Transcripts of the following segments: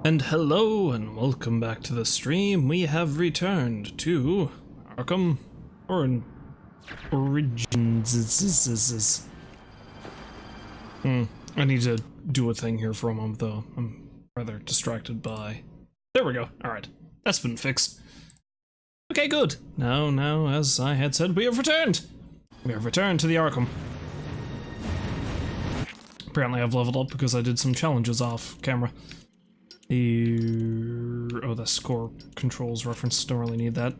And hello and welcome back to the stream. We have returned to Arkham Origins. I need to do a thing here for a moment though. I'm rather distracted by... There we go. Alright. That's been fixed. Okay, good. Now, as I had said, we have returned! We have returned to the Arkham. Apparently I've leveled up because I did some challenges off camera. Oh, the score controls reference, don't really need that.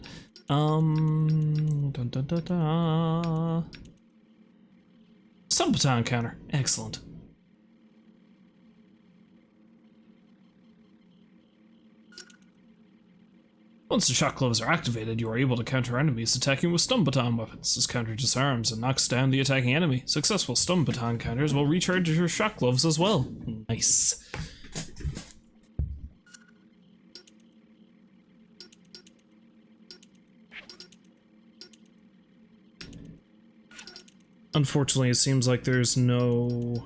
Stun baton counter, excellent. Once the shock gloves are activated, you are able to counter enemies attacking with stun baton weapons. This counter disarms and knocks down the attacking enemy. Successful stun baton counters will recharge your shock gloves as well. Nice. Unfortunately, it seems like there's no...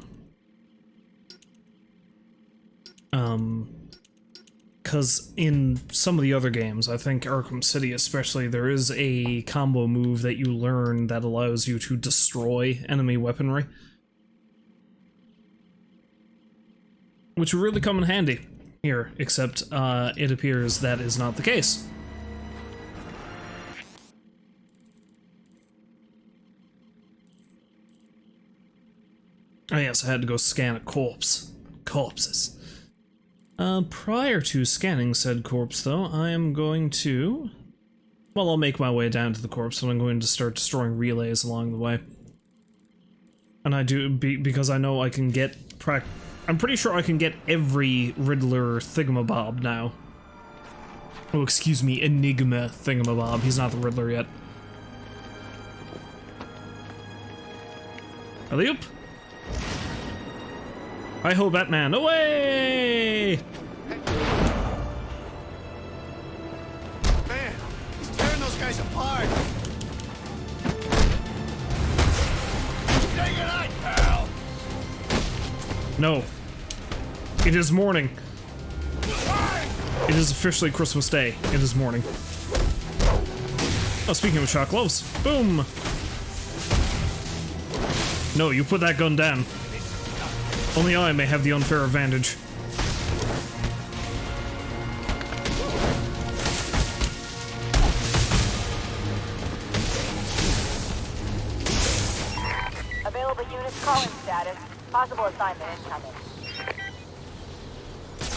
Because in some of the other games, I think Arkham City especially, there is a combo move that you learn that allows you to destroy enemy weaponry. Which would really come in handy here, except it appears that is not the case. Oh yes, I had to go scan a corpse. Corpses. Prior to scanning said corpse, though, I am going to... Well, I'll make my way down to the corpse, and I'm going to start destroying relays along the way. And I do, because I know I can get... I'm pretty sure I can get every Riddler thingamabob now. Oh, excuse me, Enigma thingamabob. He's not the Riddler yet. Alley-oop! Hi-ho, Batman, away! Man, he's tearing those guys apart! Say goodnight, pal! No. It is morning. It is officially Christmas Day. It is morning. Oh, speaking of shock gloves. Boom! No, you put that gun down. Only I may have the unfair advantage. Available units calling status. Possible assignment incoming.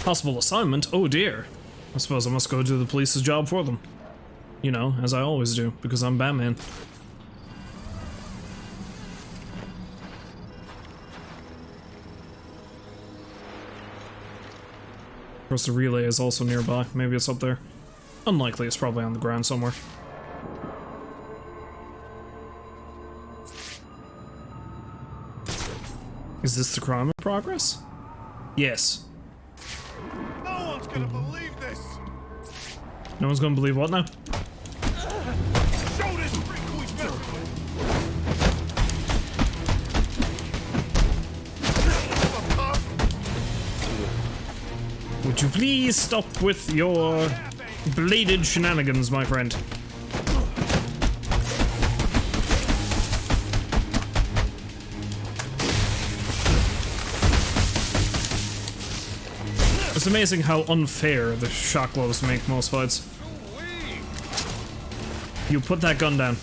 Possible assignment? Oh dear. I suppose I must go do the police's job for them. You know, as I always do, because I'm Batman. Of course, the relay is also nearby. Maybe it's up there. Unlikely, it's probably on the ground somewhere. Is this the crime in progress? Yes. No one's gonna believe this! No one's gonna believe what now? Show this freak who he's messing with! Would you please stop with your bladed shenanigans, my friend? It's amazing how unfair the shock gloves make most fights. You put that gun down.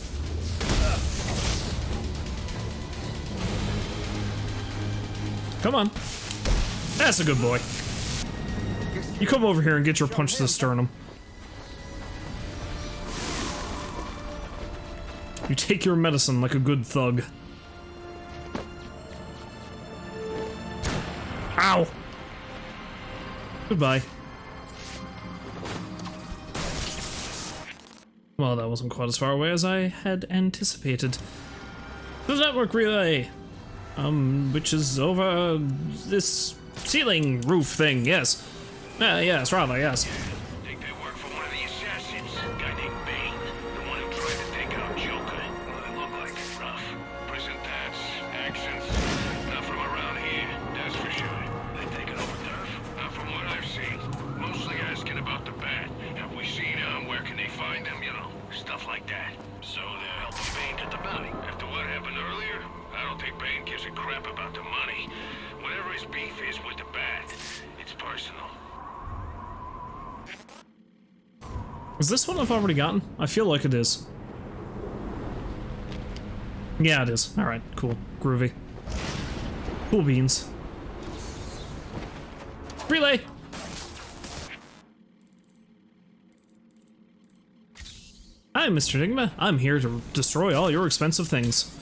Come on. That's a good boy. You come over here and get your punch to the sternum. You take your medicine like a good thug. Ow! Goodbye. Well, that wasn't quite as far away as I had anticipated. The network relay! Which is over this ceiling roof thing, yes. Yes, rather, yes. Think they work for one of the assassins, a guy named Bane, the one who tried to take out Joker. Well, they look like rough. Prison tats, accents, not from around here, that's for sure. They taking over turf? Not from what I've seen. Is this one I've already gotten? I feel like it is. Yeah, it is. Alright, cool. Groovy. Cool beans. Relay! Hi, Mr. Enigma. I'm here to destroy all your expensive things.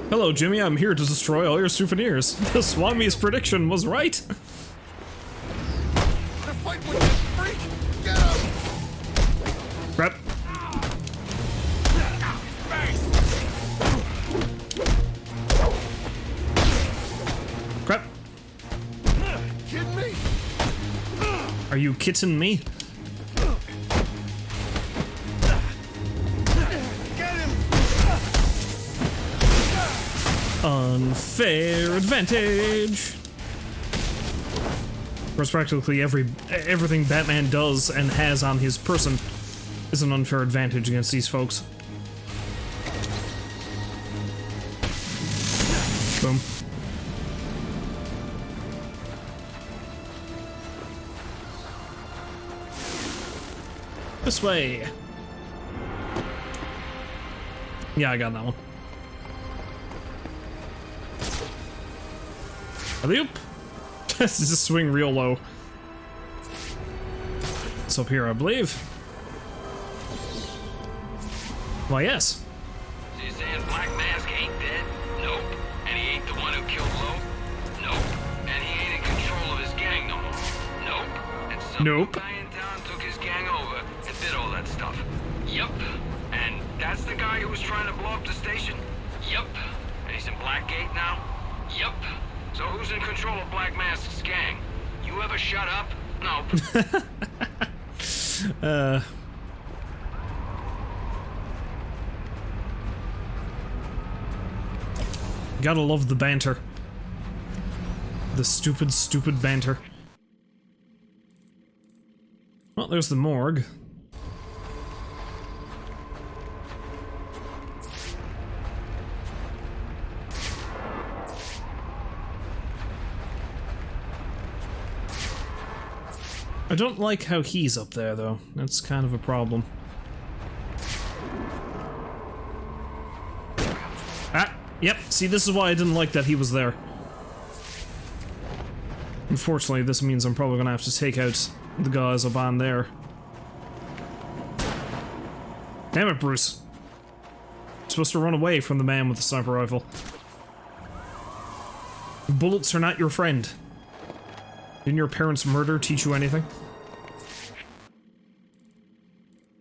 Hello, Jimmy. I'm here to destroy all your souvenirs. The Swami's prediction was right. They're fighting with this freak! Get him! Crap. Crap. Kidding me? Are you kidding me? Get him! Unfair advantage. Of course, practically everything Batman does and has on his person is an unfair advantage against these folks. Boom. This way. Yeah, I got that one. Alley-oop. Just swing real low. It's up here, I believe. Why, yes. So you're saying Black Mask ain't dead? Nope. And he ain't the one who killed Lowe? Nope. And he ain't in control of his gang no more? Nope. And some Nope. guy in town took his gang over and did all that stuff? Yup. And that's the guy who was trying to blow up the station? Yup. And he's in Blackgate now? Yup. So who's in control of Black Mask's gang? You ever shut up? No. Gotta love the banter. The stupid, stupid banter. Well, there's the morgue. I don't like how he's up there, though. That's kind of a problem. Ah, yep. See, this is why I didn't like that he was there. Unfortunately, this means I'm probably gonna have to take out the guys up on there. Damn it, Bruce. You're supposed to run away from the man with the sniper rifle. Bullets are not your friend. Didn't your parents' murder teach you anything?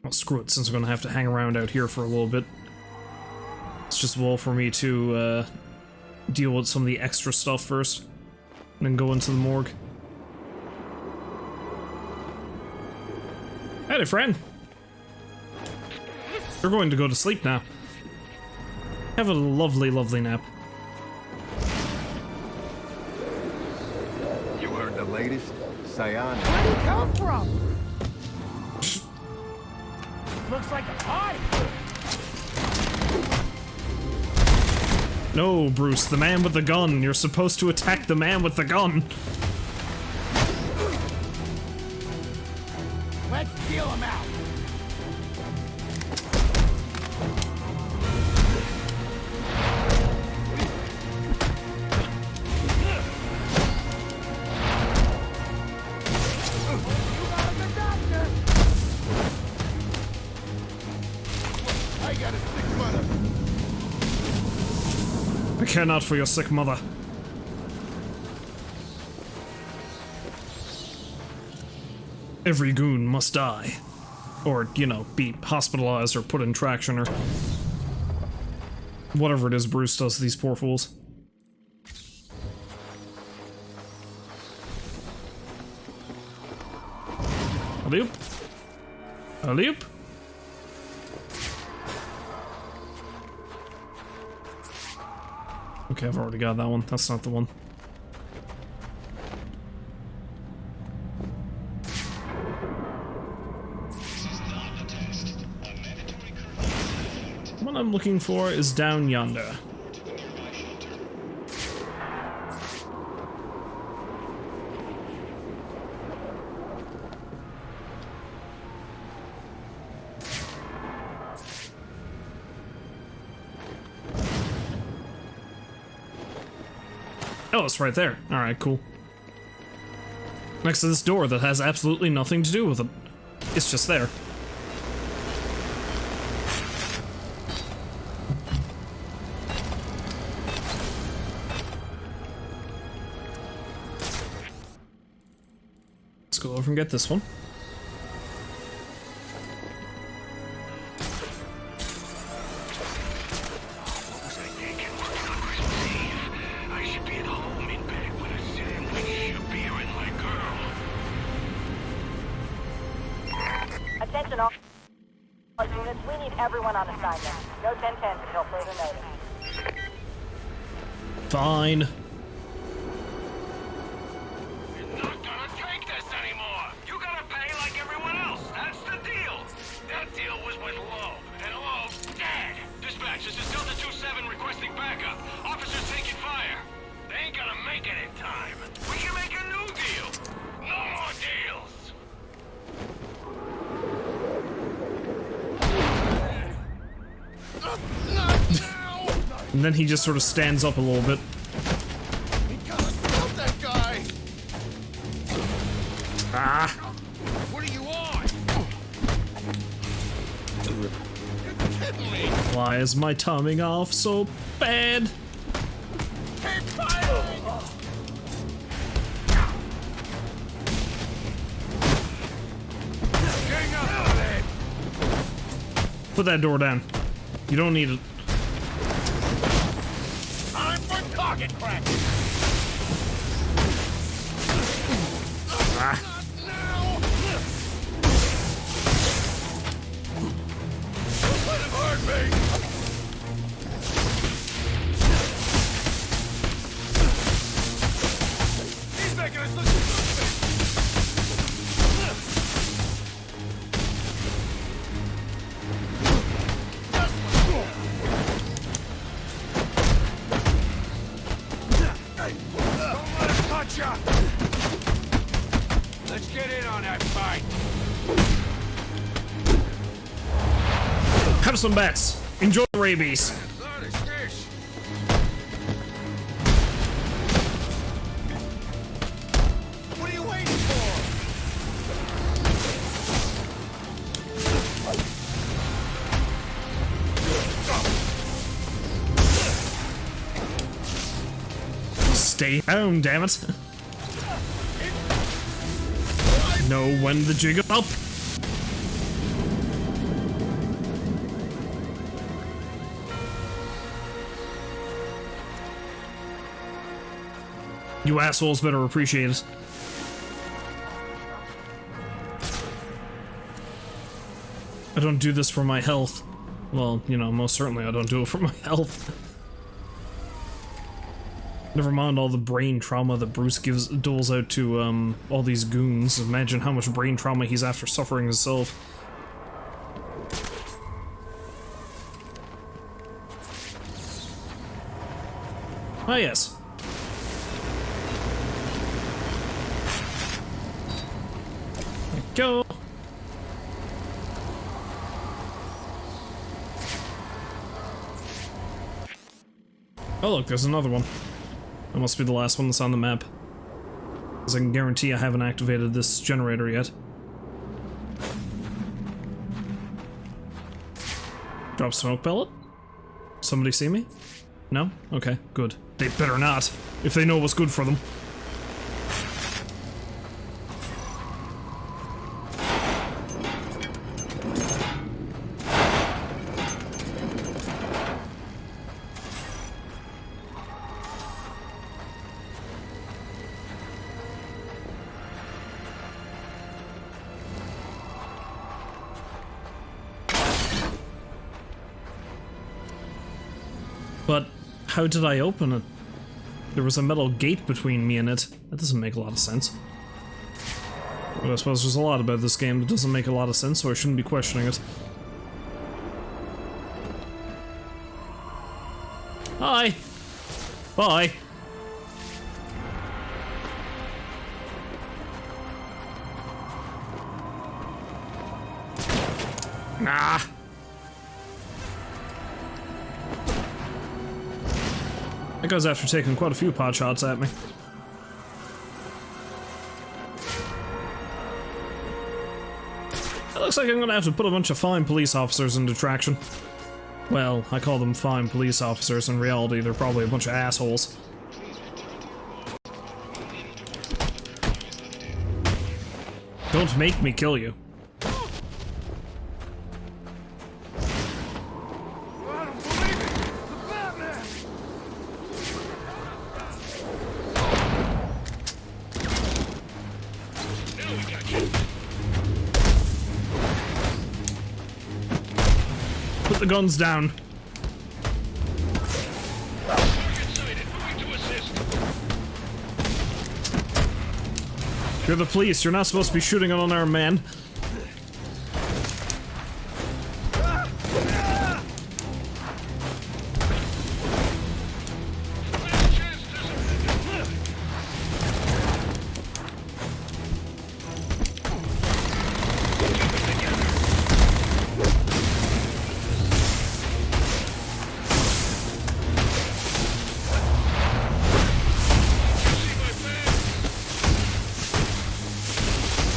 Well, screw it, since I'm gonna have to hang around out here for a little bit. It's just well for me to, deal with some of the extra stuff first, and then go into the morgue. Howdy, friend! You're going to go to sleep now. Have a lovely, lovely nap. You heard the latest? Cyan. Where'd he come from? Looks like a party. No, Bruce, the man with the gun. You're supposed to attack the man with the gun. Let's deal him out. I got a sick mother. I care not for your sick mother. Every goon must die. Or, you know, be hospitalized or put in traction or whatever it is Bruce does to these poor fools. Alley-oop. Alley-oop. Okay, I've already got that one. That's not the one. What I'm looking for is down yonder. Oh, it's right there. Alright, cool. Next to this door that has absolutely nothing to do with it. It's just there. Let's go over and get this one. What was I thinking? Working on Christmas Eve. I should be at home in bed with a sandwich, a beer, and my girl. Attention all units, we need everyone on assignment. No 10-10s until further notice. Fine. You're not gonna take this anymore. You gotta pay like everyone else. That's the deal. That deal was with Lowe, and Lowe's dead. Dispatch, this is Delta 27 requesting backup. Officers taking fire. They ain't gonna make it in time. We can make a new deal. No more deals. Not now! And then he just sort of stands up a little bit. We gotta stop that guy! Ah! What are you on? You're kidding me! Why is my timing off so bad? Keep firing! Gang up on it! Put that door down. You don't need it. Time for target practice! Ah! Not now! Don't let him hurt me! He's making us look stupid! Hey, don't let him touch ya! Let's get in on that fight. Have some bats. Enjoy rabies. What is this? What are you waiting for? Stay home, damn it. Know when the jig is up. You assholes better appreciate it. I don't do this for my health. Well, you know, most certainly I don't do it for my health. Never mind all the brain trauma that Bruce doles out to, all these goons. Imagine how much brain trauma he's after suffering himself. Ah, yes. There we go. Oh look, there's another one. That must be the last one that's on the map. Because I can guarantee I haven't activated this generator yet. Drop smoke pellet? Somebody see me? No? Okay, good. They better not, if they know what's good for them. But how did I open it? There was a metal gate between me and it. That doesn't make a lot of sense. Well, I suppose there's a lot about this game that doesn't make a lot of sense, so I shouldn't be questioning it. Hi! Bye! Nah! That guy's after taking quite a few pot shots at me. It looks like I'm gonna have to put a bunch of fine police officers into traction. Well, I call them fine police officers. In reality, they're probably a bunch of assholes. Don't make me kill you. I don't believe it! The Batman! Now we got you. Put the guns down. Target sighted. Moving to assist. You're the police. You're not supposed to be shooting on unarmed man. Last chance to...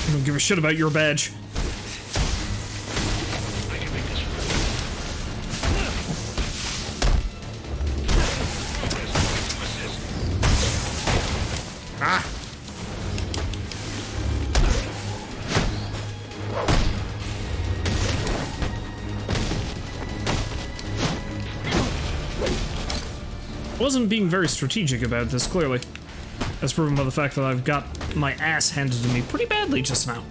I don't give a shit about your badge. I can make this work. Progress. Moving to assist. Ah! Wasn't being very strategic about this, clearly. As proven by the fact that I've got my ass handed to me pretty badly just now.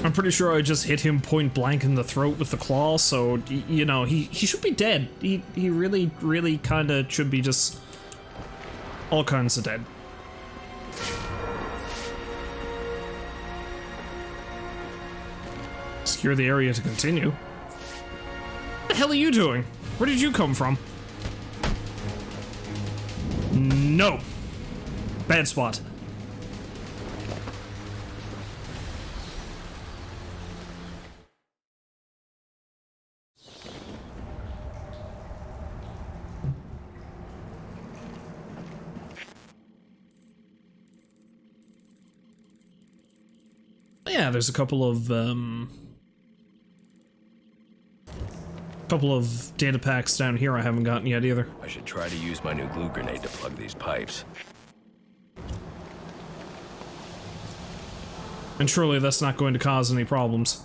I'm pretty sure I just hit him point blank in the throat with the claw, so, you know, he should be dead. He really, really kinda should be just all kinds of dead. Secure the area to continue. What the hell are you doing? Where did you come from? No. Bad spot. Yeah, there's a couple of data packs down here I haven't gotten yet either. I should try to use my new glue grenade to plug these pipes. And surely that's not going to cause any problems.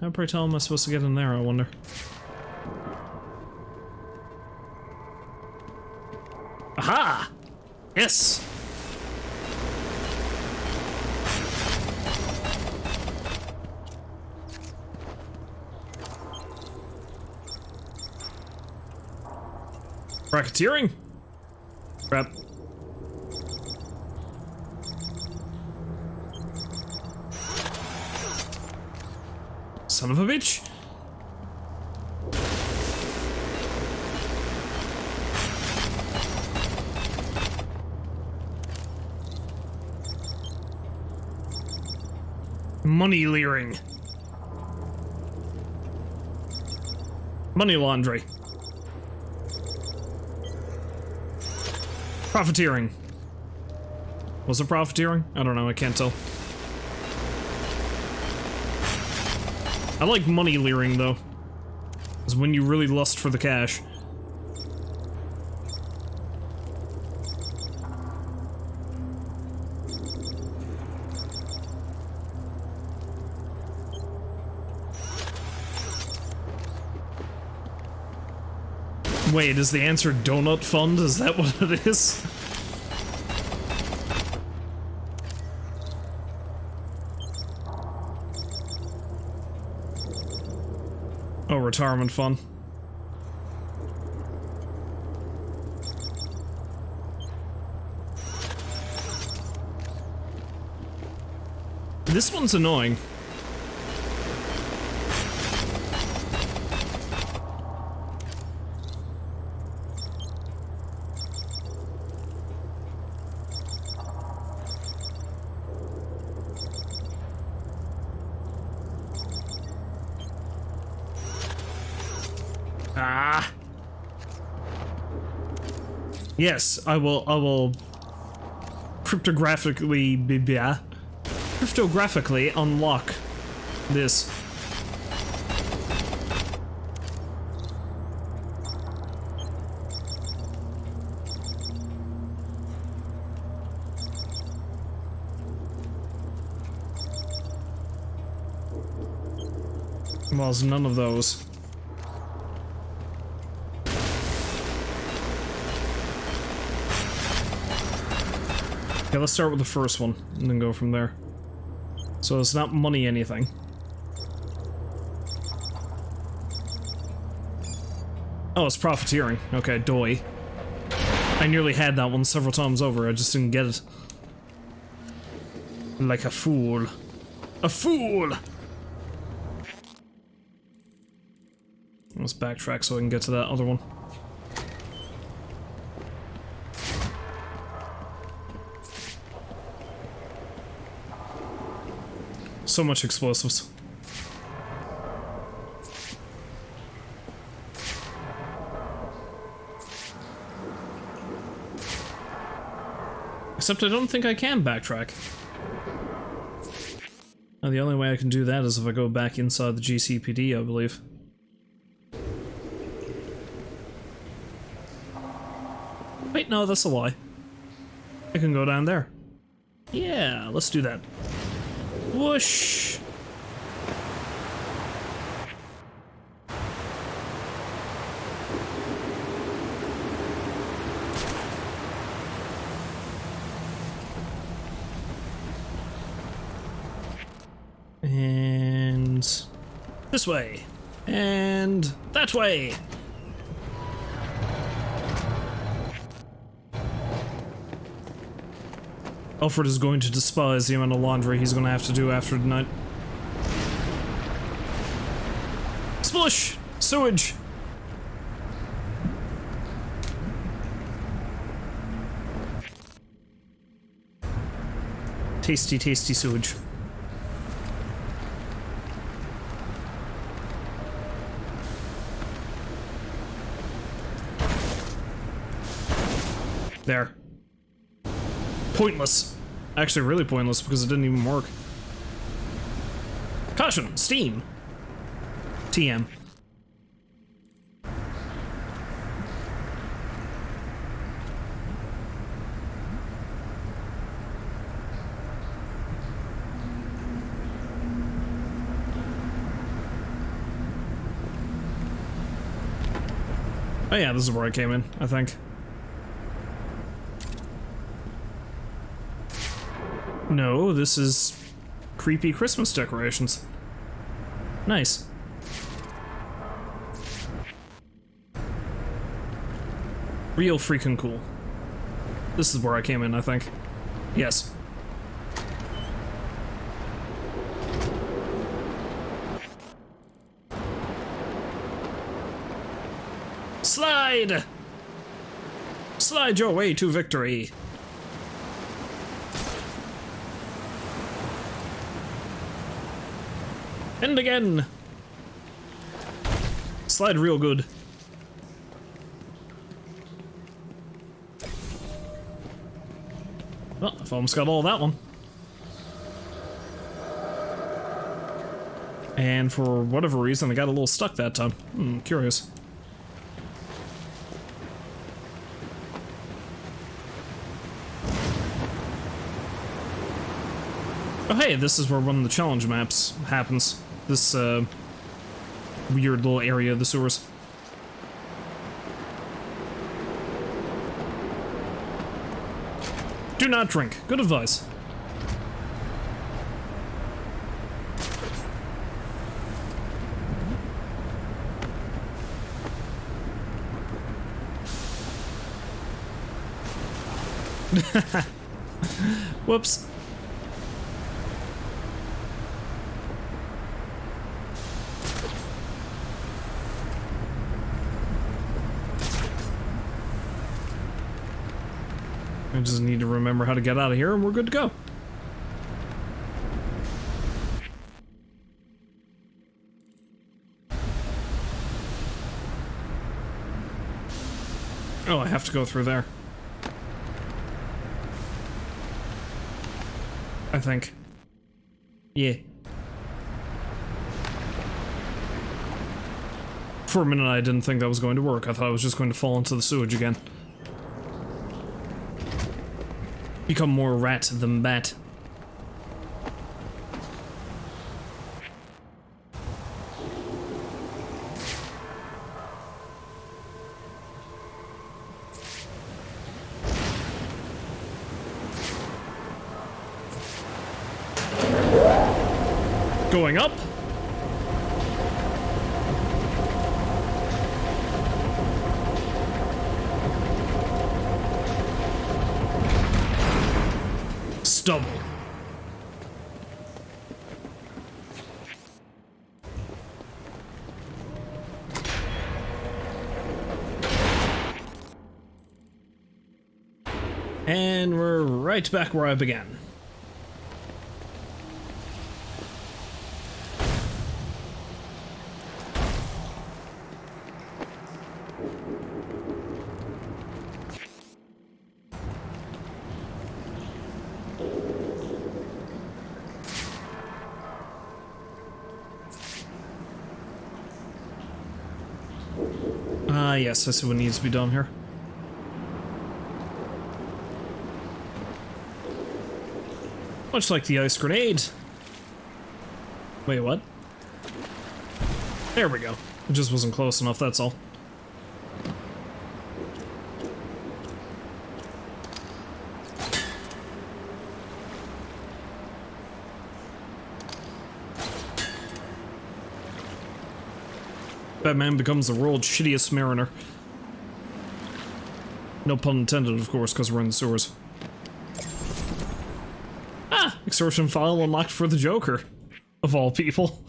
How pray tell am I supposed to get in there, I wonder? Aha! Yes! Racketeering? Crap. Son of a bitch! Money leering. Money laundry. Profiteering. Was it profiteering? I don't know, I can't tell. I like money leering though. It's when you really lust for the cash. Wait, is the answer Donut Fund? Is that what it is? Oh, retirement fund. This one's annoying. Ah. Yes, I will cryptographically unlock this. Well, there's none of those. Okay, let's start with the first one, and then go from there. So it's not money anything. Oh, it's profiteering. Okay, doy. I nearly had that one several times over, I just didn't get it. Like a fool. A fool! Let's backtrack so I can get to that other one. So much explosives. Except I don't think I can backtrack. Now, the only way I can do that is if I go back inside the GCPD, I believe. Wait, no, that's a lie. I can go down there. Yeah, let's do that. Whoosh! And this way. And that way. Alfred is going to despise the amount of laundry he's going to have to do after tonight. Splush! Sewage! Tasty, tasty sewage. There. Pointless. Actually, really pointless because it didn't even work. Caution! Steam! TM. Oh yeah, this is where I came in, I think. No, this is creepy Christmas decorations. Nice. Real freaking cool. This is where I came in, I think. Yes. Slide! Slide your way to victory. And again! Slide real good. Well, I've almost got all that one. And for whatever reason, I got a little stuck that time. Curious. Oh hey, this is where one of the challenge maps happens. This, weird little area of the sewers. Do not drink. Good advice. Whoops. I just need to remember how to get out of here and we're good to go. Oh, I have to go through there. I think. Yeah. For a minute I didn't think that was going to work. I thought I was just going to fall into the sewage again. Become more rat than bat. Going up. Stubble. And we're right back where I began. Yes, I see what needs to be done here. Much like the ice grenade. Wait, what? There we go. It just wasn't close enough, that's all. Batman becomes the world's shittiest mariner. No pun intended, of course, because we're in the sewers. Ah! Extortion file unlocked for the Joker. Of all people.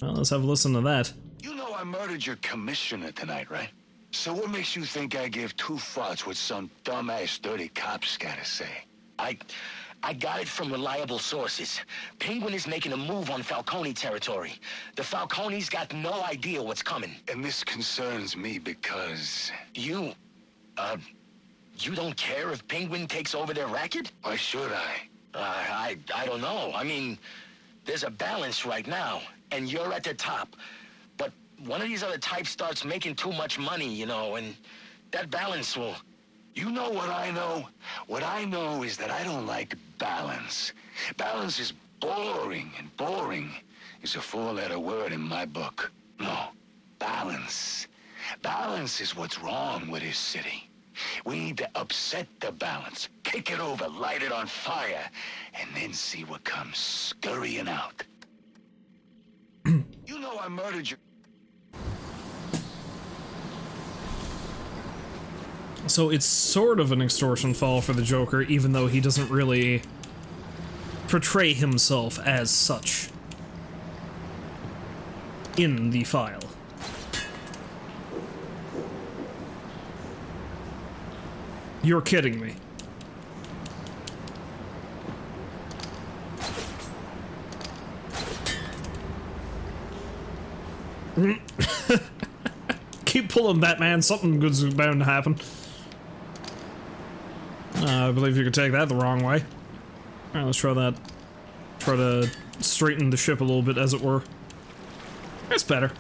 Well, let's have a listen to that. You know I murdered your commissioner tonight, right? So what makes you think I give two fucks what some dumbass dirty cop's gotta say? I got it from reliable sources. Penguin is making a move on Falcone territory. The Falcone's got no idea what's coming. And this concerns me because... You don't care if Penguin takes over their racket? Why should I? I don't know. I mean, there's a balance right now, and you're at the top. But one of these other types starts making too much money, you know, and that balance will... You know what I know? What I know is that I don't like balance. Balance is boring, and boring is a four-letter word in my book. No, balance. Balance is what's wrong with this city. We need to upset the balance, kick it over, light it on fire, and then see what comes scurrying out. You know I murdered you. So it's sort of an extortion file for the Joker, even though he doesn't really portray himself as such in the file. You're kidding me. Keep pulling, Batman. Something good's bound to happen. I believe you could take that the wrong way. Alright, let's try that. Try to straighten the ship a little bit, as it were. That's better.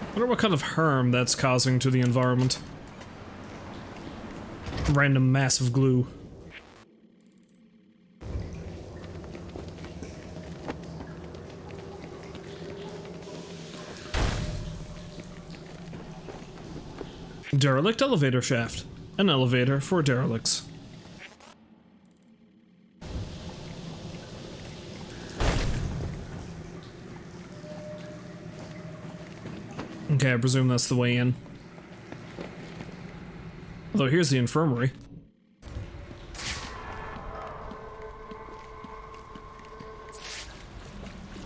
I wonder what kind of harm that's causing to the environment. Random massive glue. Derelict elevator shaft. An elevator for derelicts. Okay, I presume that's the way in. Although here's the infirmary.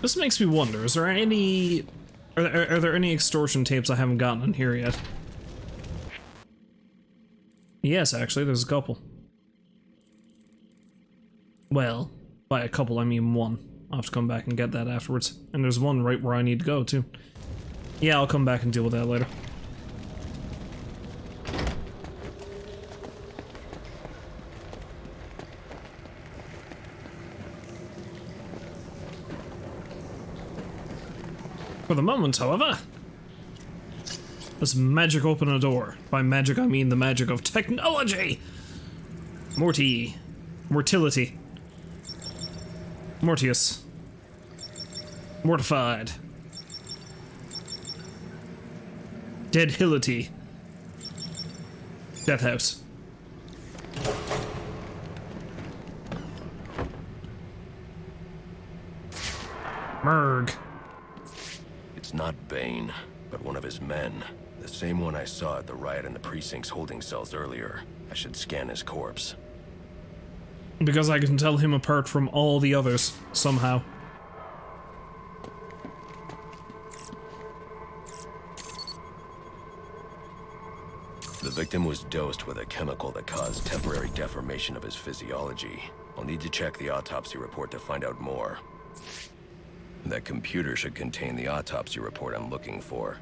This makes me wonder, is there any... Are there any extortion tapes I haven't gotten in here yet? Yes, actually, there's a couple. Well, by a couple I mean one. I'll have to come back and get that afterwards. And there's one right where I need to go, too. Yeah, I'll come back and deal with that later. For the moment, however, let's magic open a door. By magic, I mean the magic of technology! Mortility. Mortius. Mortified. Deadhility. Death House. Merg. It's not Bane, but one of his men. The same one I saw at the riot in the precinct's holding cells earlier. I should scan his corpse. Because I can tell him apart from all the others, somehow. The victim was dosed with a chemical that caused temporary deformation of his physiology. I'll need to check the autopsy report to find out more. That computer should contain the autopsy report I'm looking for.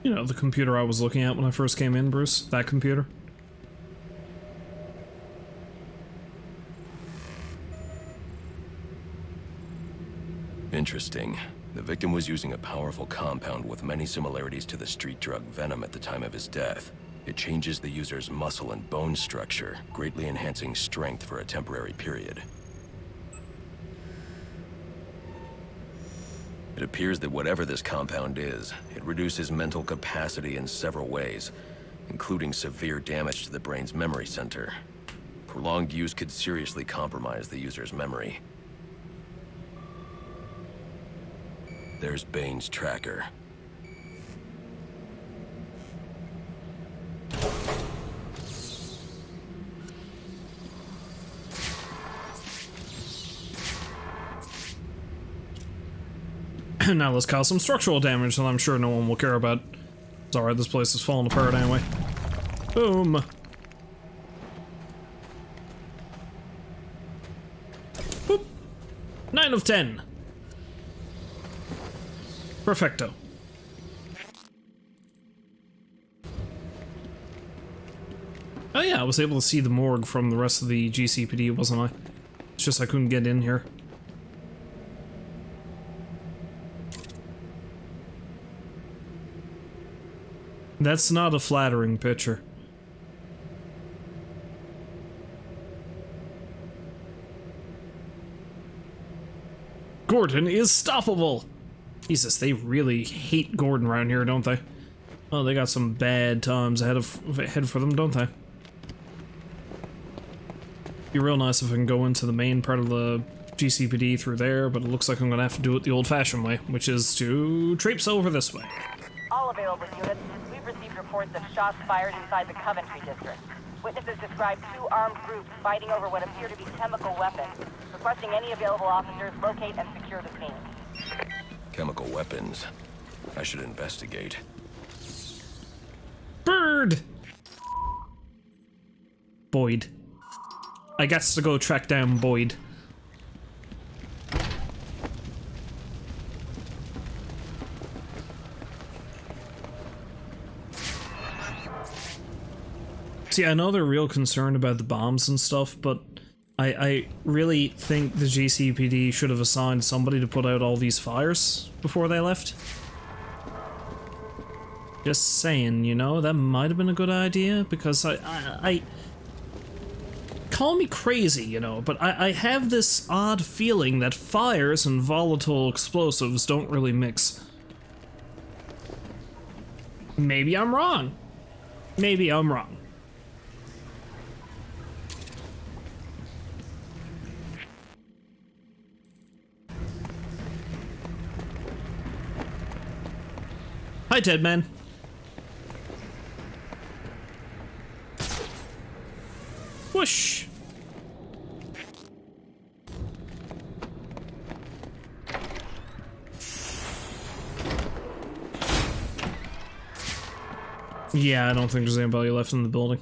You know, the computer I was looking at when I first came in, Bruce? That computer? Interesting. The victim was using a powerful compound with many similarities to the street drug Venom at the time of his death. It changes the user's muscle and bone structure, greatly enhancing strength for a temporary period. It appears that whatever this compound is, it reduces mental capacity in several ways, including severe damage to the brain's memory center. Prolonged use could seriously compromise the user's memory. There's Bane's tracker. Now let's cause some structural damage that I'm sure no one will care about. It's alright, this place is falling apart anyway. Boom! Boop! 9 of 10! Perfecto. Oh yeah, I was able to see the morgue from the rest of the GCPD, wasn't I? It's just I couldn't get in here. That's not a flattering picture. Gordon is stoppable! Jesus, they really hate Gordon around here, don't they? Oh, they got some bad times ahead for them, don't they? Be real nice if I can go into the main part of the GCPD through there, but it looks like I'm gonna have to do it the old-fashioned way, which is to traipse over this way. All available units, we've received reports of shots fired inside the Coventry district. Witnesses describe 2 armed groups fighting over what appear to be chemical weapons. Requesting any available officers locate and secure the scene. Chemical weapons. I should investigate. Bird! Boyd. I guess to go track down Boyd. See, I know they're real concerned about the bombs and stuff, but I really think the GCPD should have assigned somebody to put out all these fires before they left. Just saying, you know, that might have been a good idea, because I call me crazy, you know, but I have this odd feeling that fires and volatile explosives don't really mix. Maybe I'm wrong. Maybe I'm wrong. Hi, Dead Man. Whoosh! Yeah, I don't think there's anybody left in the building.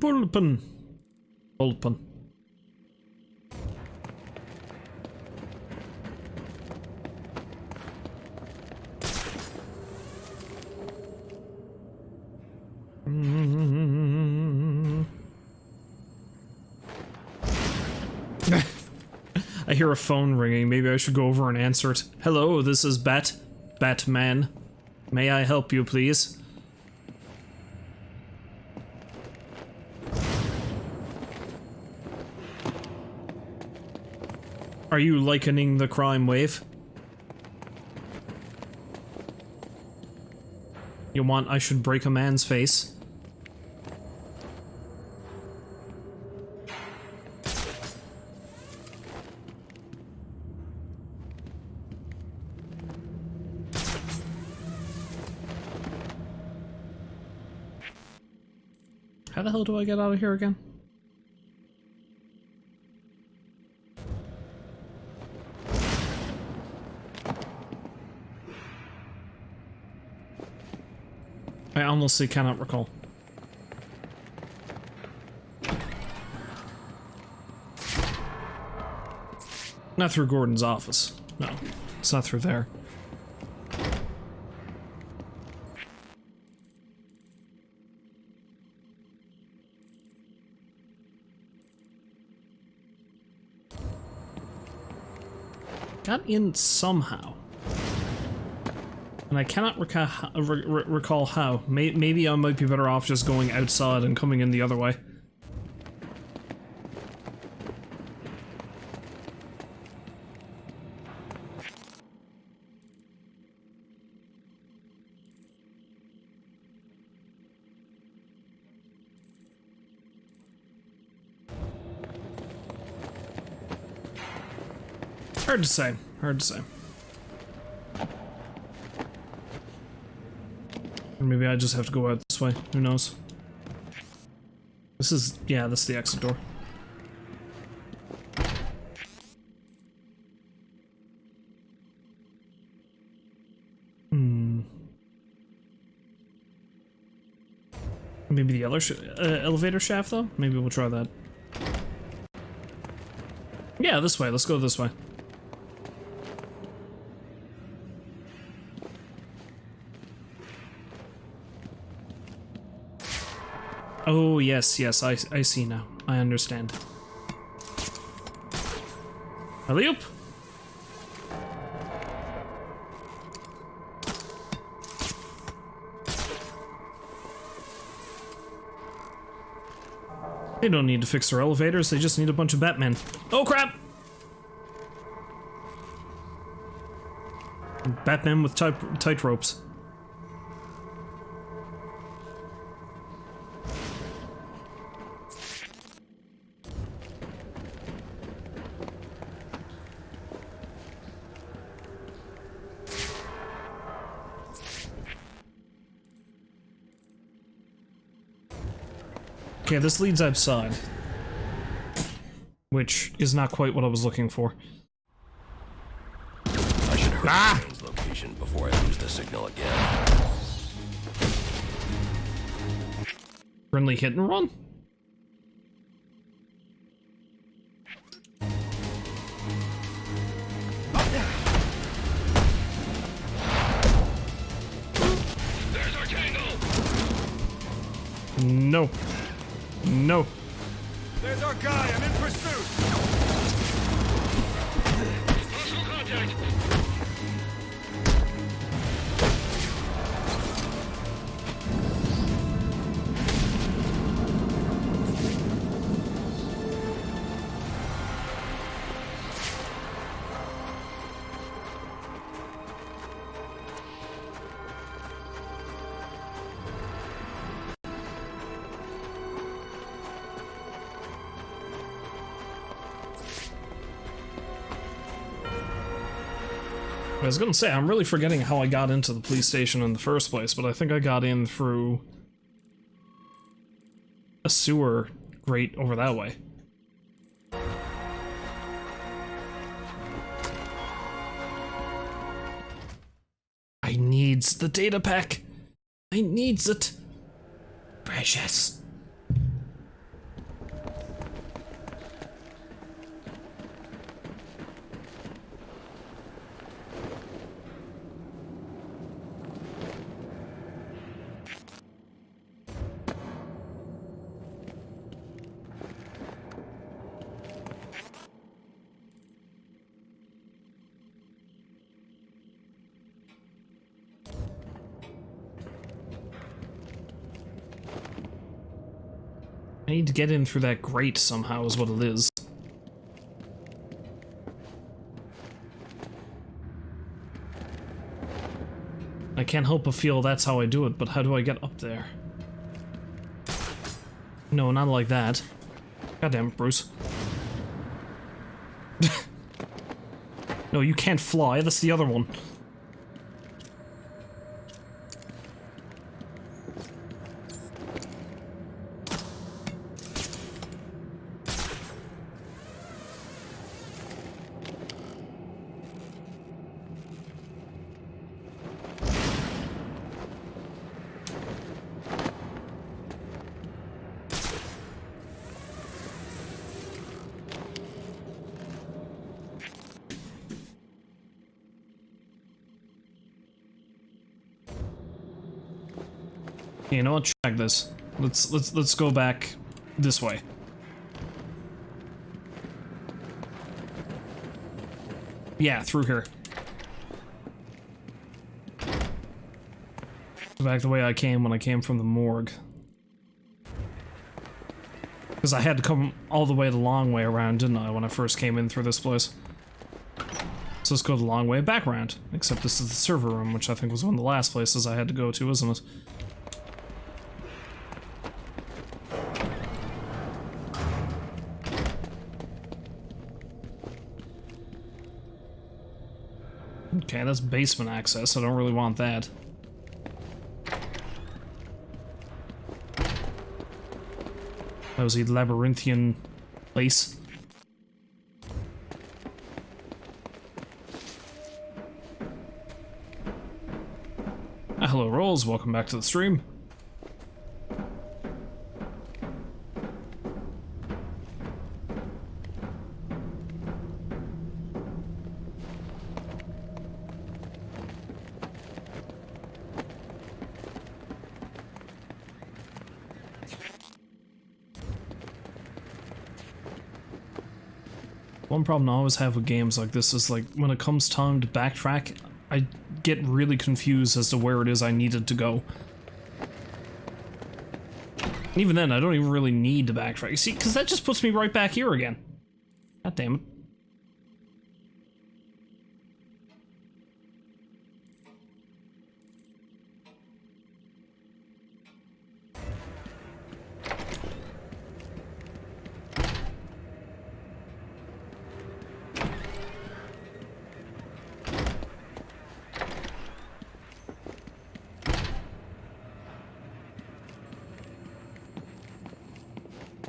Bullpen. Bullpen. I hear a phone ringing. Maybe I should go over and answer it. Hello, this is Batman. May I help you, please? Are you likening the crime wave? You want I should break a man's face? How the hell do I get out of here again? I honestly cannot recall. Not through Gordon's office. No, it's not through there. Got in somehow. And I cannot recall how. Maybe I might be better off just going outside and coming in the other way. Hard to say. Hard to say. Or maybe I just have to go out this way. Who knows? This is... yeah, this is the exit door. Maybe the other elevator shaft, though? Maybe we'll try that. Yeah, this way. Let's go this way. Oh, yes, yes, I see now. I understand. Alley-oop! They don't need to fix their elevators, they just need a bunch of Batmen. Oh, crap! Batman with tight ropes. Okay, this leads outside. Which is not quite what I was looking for. I should hurry to Bane's location before I lose the signal again. Friendly hit and run? There's our tango! No. No. There's our guy. I'm in pursuit. Hostile contact! I was gonna say, I'm really forgetting how I got into the police station in the first place, but I think I got in through a sewer grate over that way. I needs the data pack. I needs it. Precious. I need to get in through that grate somehow is what it is. I can't help but feel that's how I do it, but how do I get up there? No, not like that. Goddamn it, Bruce. No, you can't fly, that's the other one. You know what? Check this. Let's go back this way. Yeah, through here. Go back the way I came when I came from the morgue. Because I had to come all the way the long way around, didn't I, when I first came in through this place? So let's go the long way back around. Except this is the server room, which I think was one of the last places I had to go to, isn't it? Okay, that's basement access. I don't really want that. That was a labyrinthian place. Hello, Rolls. Welcome back to the stream. One problem I always have with games like this is, like, when it comes time to backtrack, I get really confused as to where it is I needed to go. And even then, I don't even really need to backtrack. See, because that just puts me right back here again. God damn it.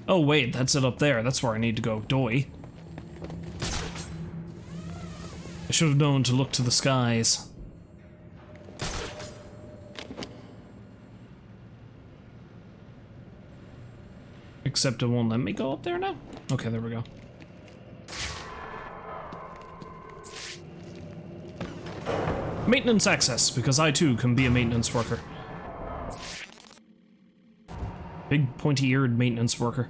Oh wait, that's it up there. That's where I need to go. Doy. I should have known to look to the skies. Except it won't let me go up there now? Okay, there we go. Maintenance access, because I too can be a maintenance worker. Big pointy-eared maintenance worker.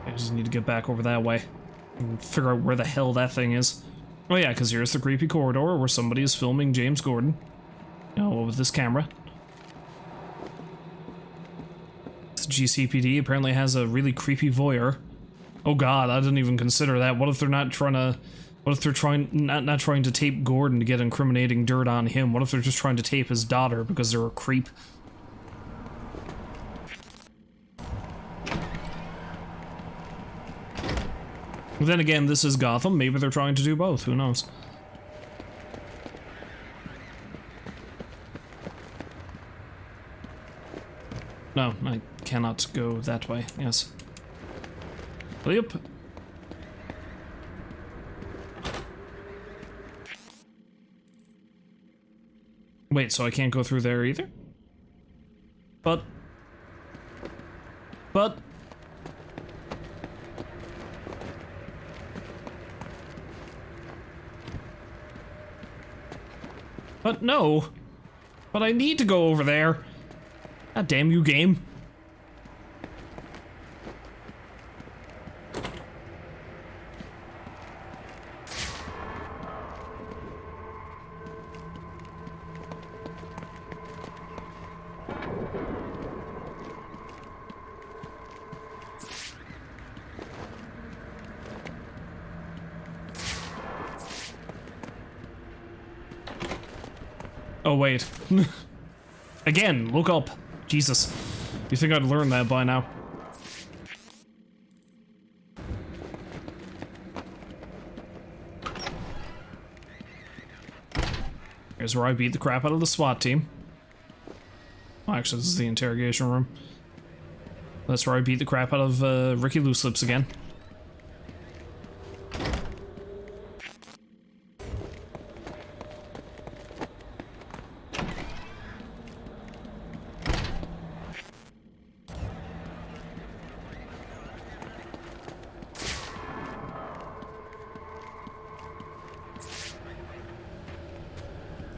I just need to get back over that way and figure out where the hell that thing is. Oh yeah, because here's the creepy corridor where somebody is filming James Gordon. You know, with this camera. The GCPD apparently has a really creepy voyeur. Oh god, I didn't even consider that. What if they're not trying to... What if they're not trying to tape Gordon to get incriminating dirt on him? What if they're just trying to tape his daughter because they're a creep? But then again, this is Gotham. Maybe they're trying to do both. Who knows? No, I cannot go that way. Yes. Yep. Wait, so I can't go through there either? But... But no. But I need to go over there. God damn you, game. Oh, wait. Again, look up. Jesus. You think I'd learn that by now? Here's where I beat the crap out of the SWAT team. Well, actually, this is the interrogation room. That's where I beat the crap out of Ricky Loose Lips again.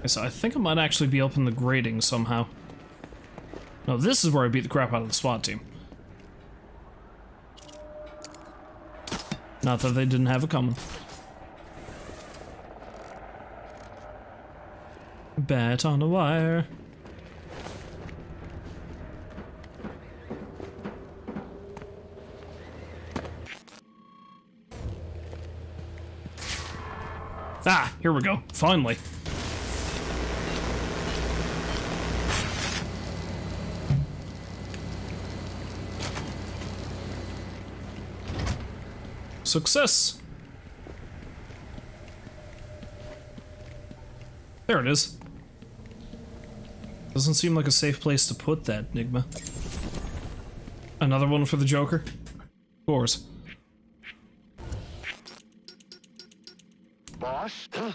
So I think I might actually be up in the grading somehow. No, this is where I beat the crap out of the SWAT team. Not that they didn't have it coming. Bat on the wire. Ah, here we go. Finally. Success! There it is. Doesn't seem like a safe place to put that, Enigma. Another one for the Joker? Of course. Boss? Huh?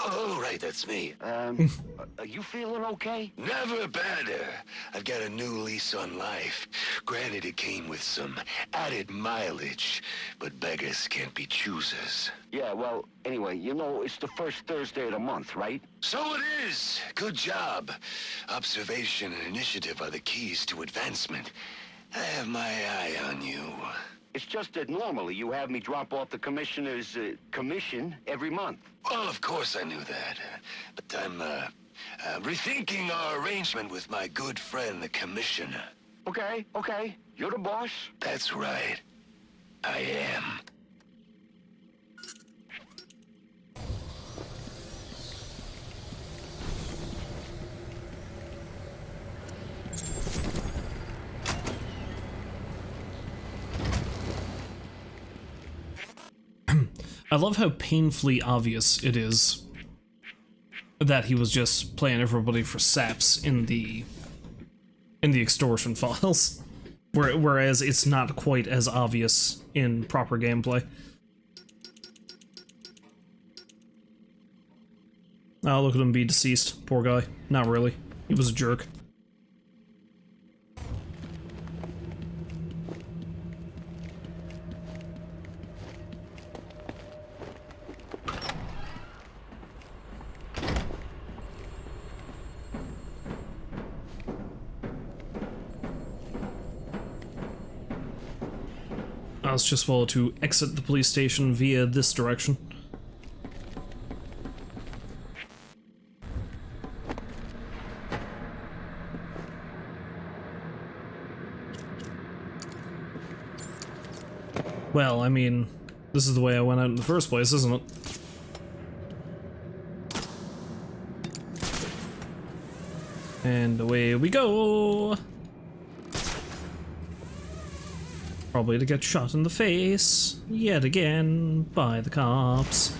Oh, right, that's me. Are you feeling okay? Never better. I've got a new lease on life. Granted, it came with some added mileage, but beggars can't be choosers. Yeah, well, anyway, you know, it's the first Thursday of the month, right? So it is. Good job. Observation and initiative are the keys to advancement. I have my eye on you. It's just that normally you have me drop off the commissioner's commission every month. Well, of course I knew that. But I'm rethinking our arrangement with my good friend, the commissioner. Okay. You're the boss? That's right. I am. I love how painfully obvious it is that he was just playing everybody for saps in the extortion files, whereas it's not quite as obvious in proper gameplay. Oh, look at him be deceased. Poor guy. Not really. He was a jerk. It's just well to exit the police station via this direction. Well, I mean, this is the way I went out in the first place, isn't it? And away we go! Probably to get shot in the face, yet again, by the cops.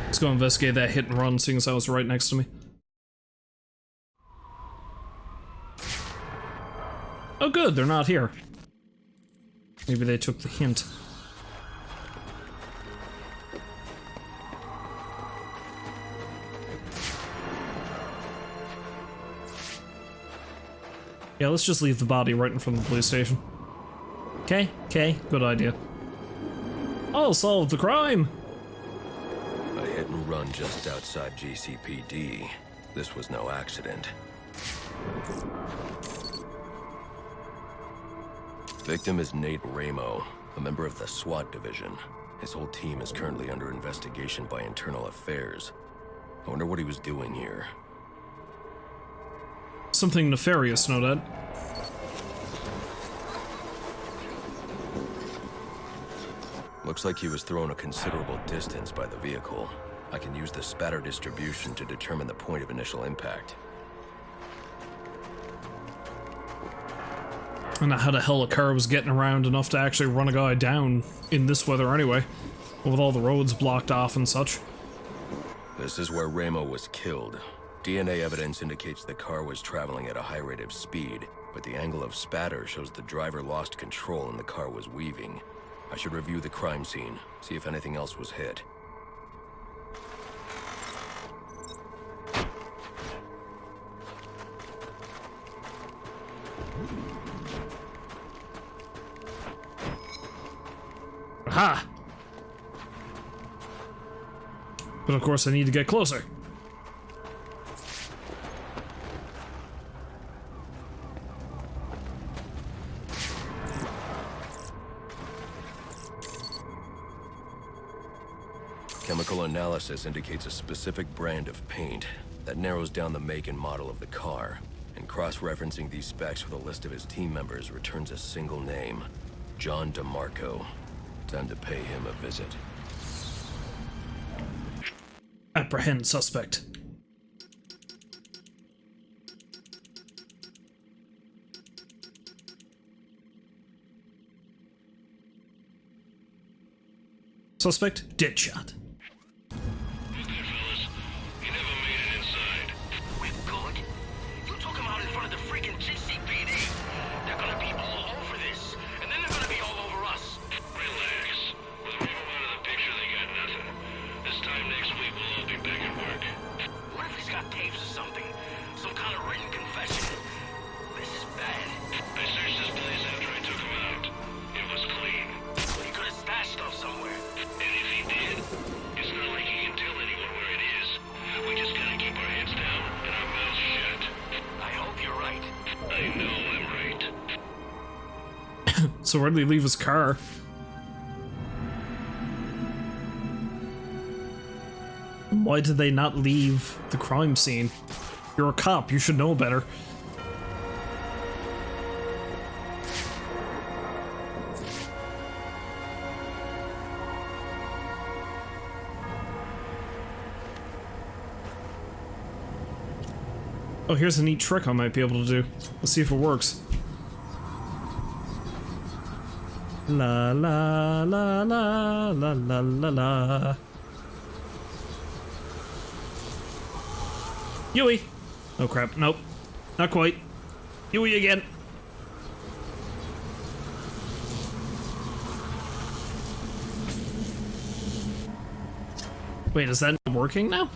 Let's go investigate that hit and run, seeing as I was right next to me. Oh good, they're not here. Maybe they took the hint. Yeah, let's just leave the body right in front of the police station. Okay, good idea. I'll solve the crime! A hit and run just outside GCPD. This was no accident. Victim is Nate Ramo, a member of the SWAT division. His whole team is currently under investigation by Internal Affairs. I wonder what he was doing here. Something nefarious, no doubt. Looks like he was thrown a considerable distance by the vehicle. I can use the spatter distribution to determine the point of initial impact. I don't know how the hell a car was getting around enough to actually run a guy down in this weather anyway, with all the roads blocked off and such. This is where Ramo was killed. DNA evidence indicates the car was traveling at a high rate of speed, but the angle of spatter shows the driver lost control and the car was weaving. I should review the crime scene, see if anything else was hit. Aha! But of course I need to get closer. Chemical analysis indicates a specific brand of paint. That narrows down the make and model of the car. And cross-referencing these specs with a list of his team members returns a single name. John DeMarco. Time to pay him a visit. Apprehend suspect. Suspect, dead shot. So where did he leave his car? Why did they not leave the crime scene? You're a cop, you should know better. Oh, here's a neat trick I might be able to do. Let's see if it works. La la la la la la la la. Yui! Oh crap, nope. Not quite. Yui again. Wait, is that working now?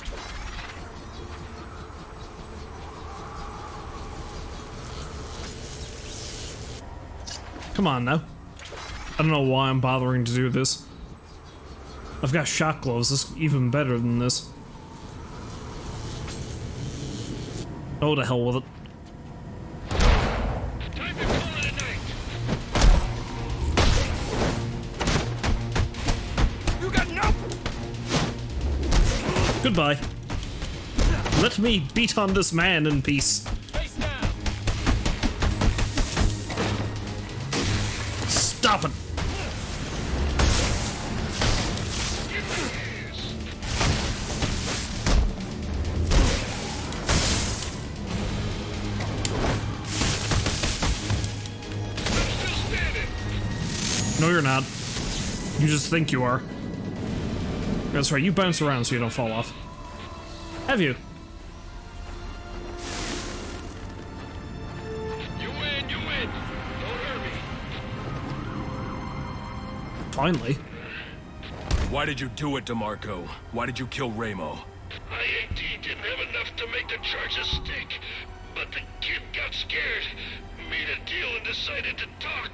Come on now. I don't know why I'm bothering to do this. I've got shock gloves, this is even better than this. Oh, to hell with it. Time to call it a night. You got enough? Goodbye. Let me beat on this man in peace. Face down. Stop it. No, you're not. You just think you are. That's right, you bounce around so you don't fall off. Have you? You win, you win. Don't hurt me. Finally. Why did you do it, DeMarco? Why did you kill Ramo? IAD didn't have enough to make the charges stick, but the kid got scared, made a deal and decided to talk.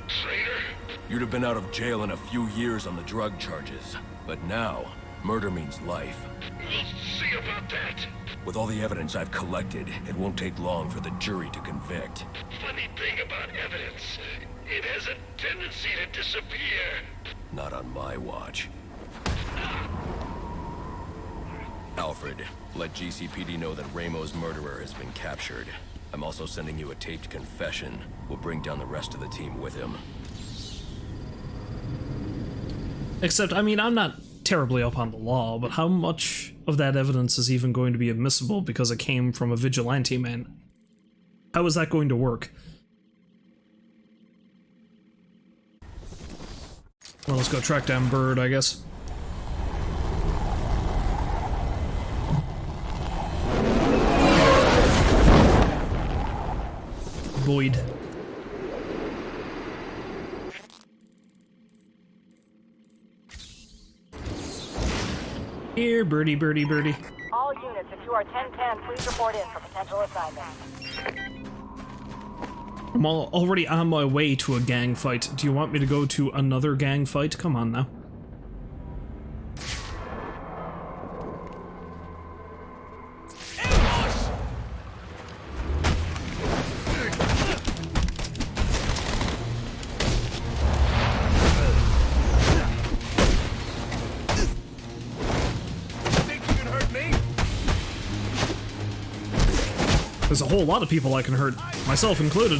Traitor. You'd have been out of jail in a few years on the drug charges. But now, murder means life. We'll see about that. With all the evidence I've collected, it won't take long for the jury to convict. Funny thing about evidence, it has a tendency to disappear. Not on my watch. Alfred, let GCPD know that Ramo's murderer has been captured. I'm also sending you a taped confession. We'll bring down the rest of the team with him. Except, I mean, I'm not terribly up on the law, but how much of that evidence is even going to be admissible because it came from a vigilante man? How is that going to work? Well, let's go track down Bird, I guess. Boyd. Here, birdie, birdie, birdie. All units, if you are 1010, please report in for potential assignment. I'm already on my way to a gang fight. Do you want me to go to another gang fight? Come on now. There's a whole lot of people I can hurt, myself included.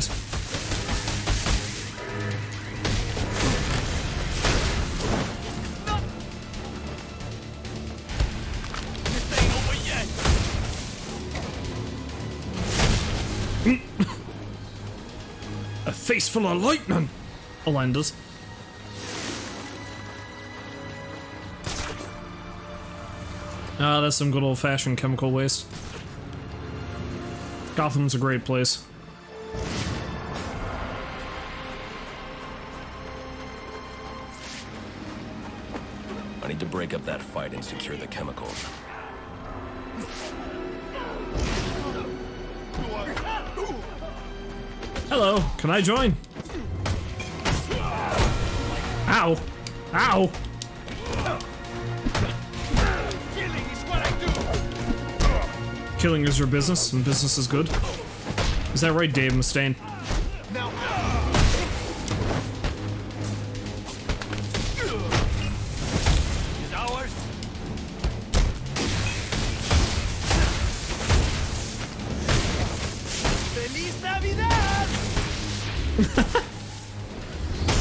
A face full of lightning! Alanders. Ah, that's some good old-fashioned chemical waste. Gotham's a great place. I need to break up that fight and secure the chemicals. Hello, can I join? Ow! Ow! Killing is your business, and business is good. Is that right, Dave Mustaine?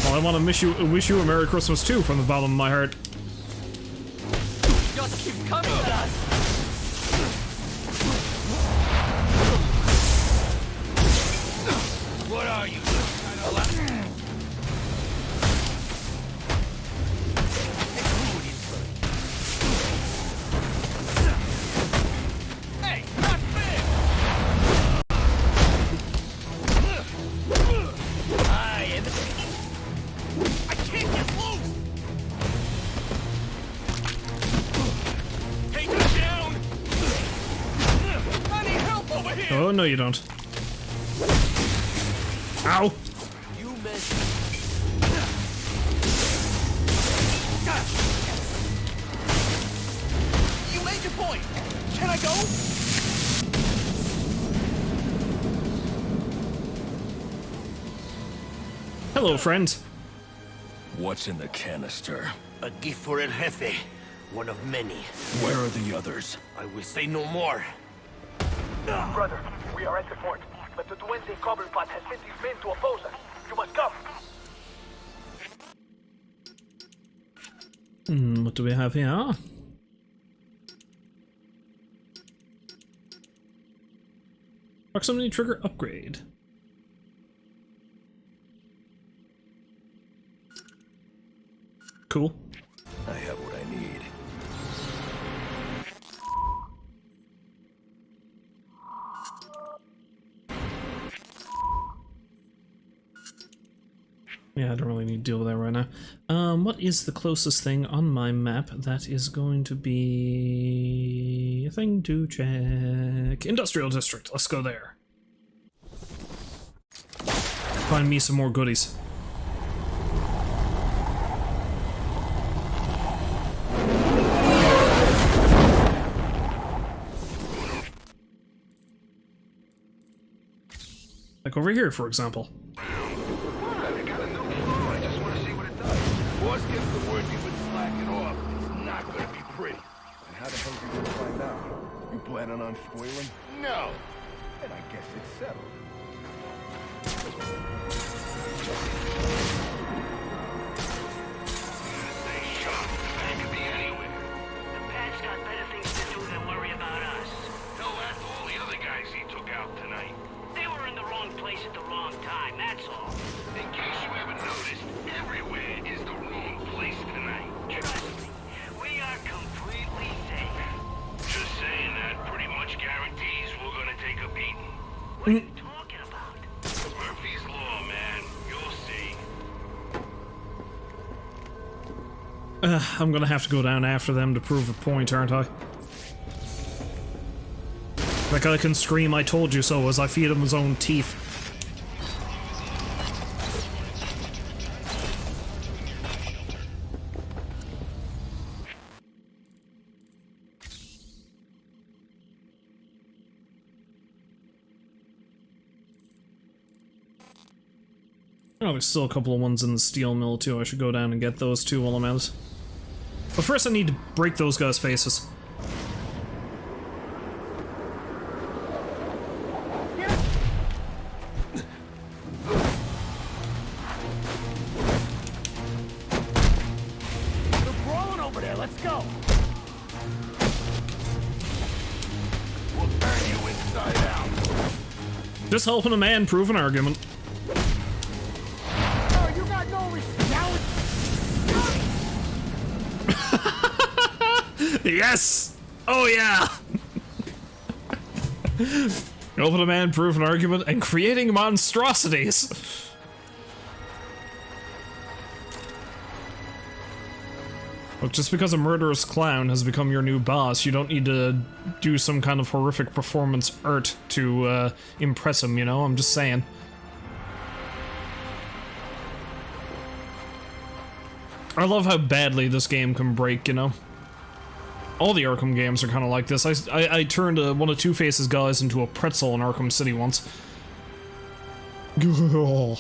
Well, I want to wish you a Merry Christmas too, from the bottom of my heart. Just keep coming at us. What are you? Hey, not fair! I can't get loose! Take him down! I need help over here! Oh, no you don't. Ow! You missed. You made your point. Can I go? Hello, friend. What's in the canister? A gift for El Jefe. One of many. Where are the others? I will say no more. Brother, we are at the fort, but the Duende Cobblepot has sent these men to oppose us. You must come. What do we have here? Proximity trigger upgrade. Cool. I have what I need. Yeah, I don't really need to deal with that right now. What is the closest thing on my map that is going to be a thing to check? Industrial District, let's go there. Find me some more goodies. Like over here, for example. Boss gets the word you've been slacking off. It's not gonna be pretty. And how the hell are you gonna find out? You planning on squealing? No. Then I guess it's settled. They Sean, that could be anywhere. The bad's got better things to do than worry about us. Tell that to all the other guys he took out tonight. They were in the wrong place at the wrong time, that's all. In case you haven't noticed, everywhere is the wrong place tonight. Trust me, we are completely safe. Just saying that pretty much guarantees we're gonna take a beating. What are you talking about? Murphy's Law, man. You'll see. I'm gonna have to go down after them to prove a point, aren't I? That guy can scream, "I told you so," as I feed him his own teeth. Oh, there's still a couple of ones in the steel mill too. I should go down and get those too while I'm at it. But first I need to break those guys' faces. They're brawling over there. Let's go. We'll turn you inside out. Just helping a man prove an argument. Oh, you got no respect. Now Yes! Oh yeah! Helping a man prove an argument and creating monstrosities! Look, just because a murderous clown has become your new boss, you don't need to do some kind of horrific performance art to impress him, you know? I'm just saying. I love how badly this game can break, you know? All the Arkham games are kind of like this. I turned one of Two-Face's guys into a pretzel in Arkham City once. Yahoo!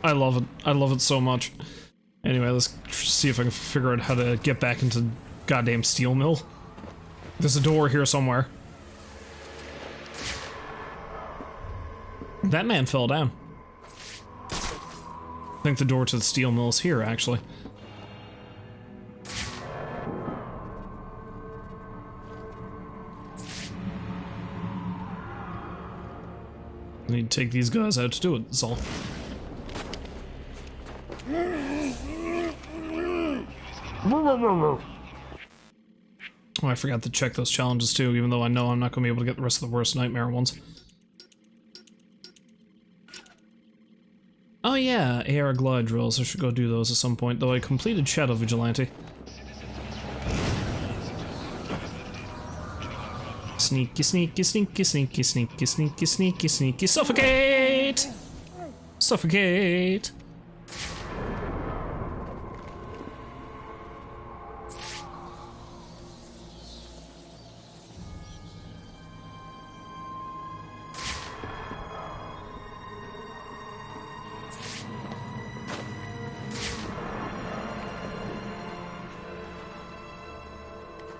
I love it. I love it so much. Anyway, let's see if I can figure out how to get back into goddamn steel mill. There's a door here somewhere. That man fell down. I think the door to the steel mill is here, actually. I need to take these guys out to do it, that's all. Oh, I forgot to check those challenges too, even though I know I'm not going to be able to get the rest of the worst nightmare ones. Oh yeah, AR glide drills. I should go do those at some point, though I completed Shadow Vigilante. Sneaky, sneaky, sneaky, sneaky, sneaky, sneaky, sneaky, sneaky, suffocate! Suffocate!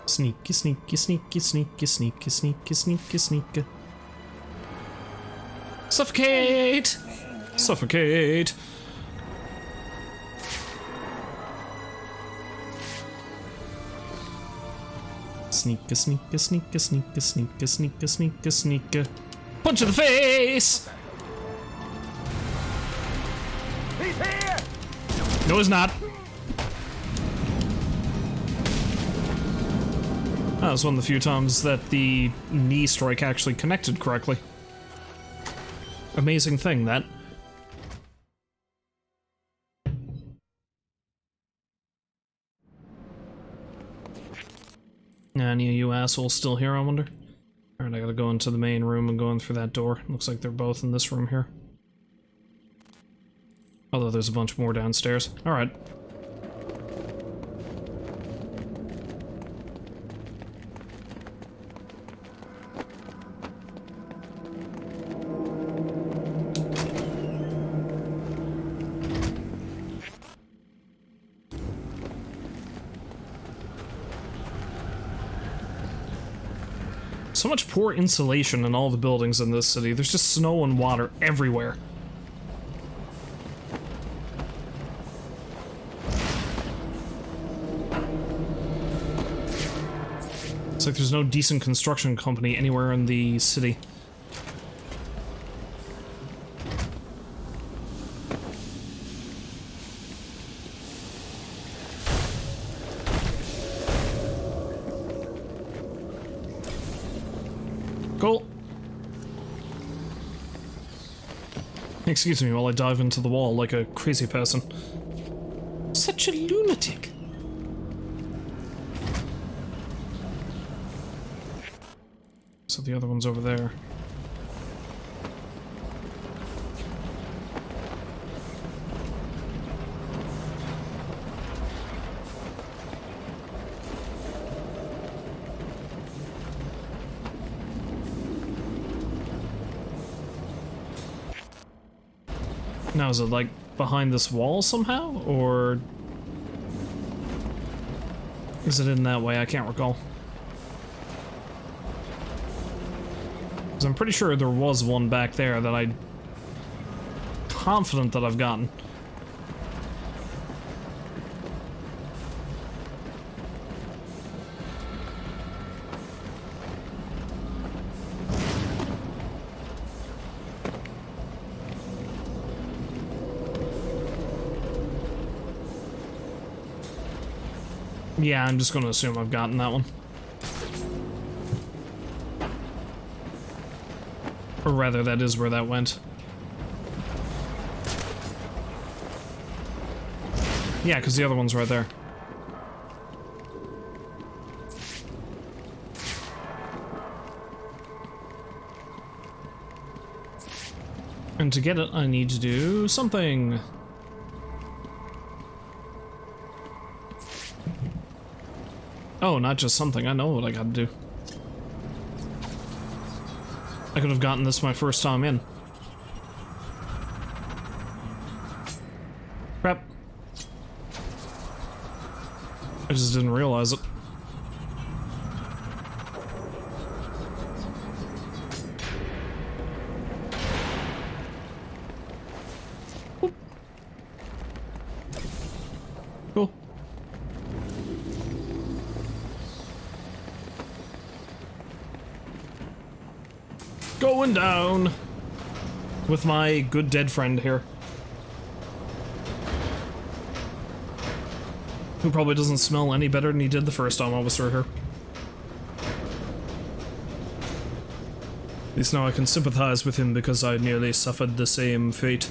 Sneaky, sneaky, sneaky, sneaky, sneaky, sneaky, sneaky, sneaky. Suffocate! Suffocate! Sneaky, sneaky, sneaky, sneaky, sneaky, sneaky, sneaky, sneaky. Punch in the face! he's here. No, he's not. That was one of the few times that the knee strike actually connected correctly. Amazing thing, that. Any of you assholes still here, I wonder? Alright, I gotta go into the main room and go in through that door. Looks like they're both in this room here. Although there's a bunch more downstairs. Alright. So much poor insulation in all the buildings in this city. There's just snow and water everywhere. It's like there's no decent construction company anywhere in the city. Cool. Excuse me while I dive into the wall like a crazy person. Such a lunatic. So the other one's over there. Now, is it like behind this wall somehow, or is it in that way? I can't recall. Because I'm pretty sure there was one back there that I'm confident that I've gotten. Yeah, I'm just gonna assume I've gotten that one. Or rather, that is where that went. Yeah, because the other one's right there. And to get it, I need to do something. Oh, not just something. I know what I gotta do. I could have gotten this my first time in. Crap. I just didn't realize it. Whoop. Cool. Going down with my good dead friend here, who probably doesn't smell any better than he did the first time I was through here. At least now I can sympathize with him because I nearly suffered the same fate.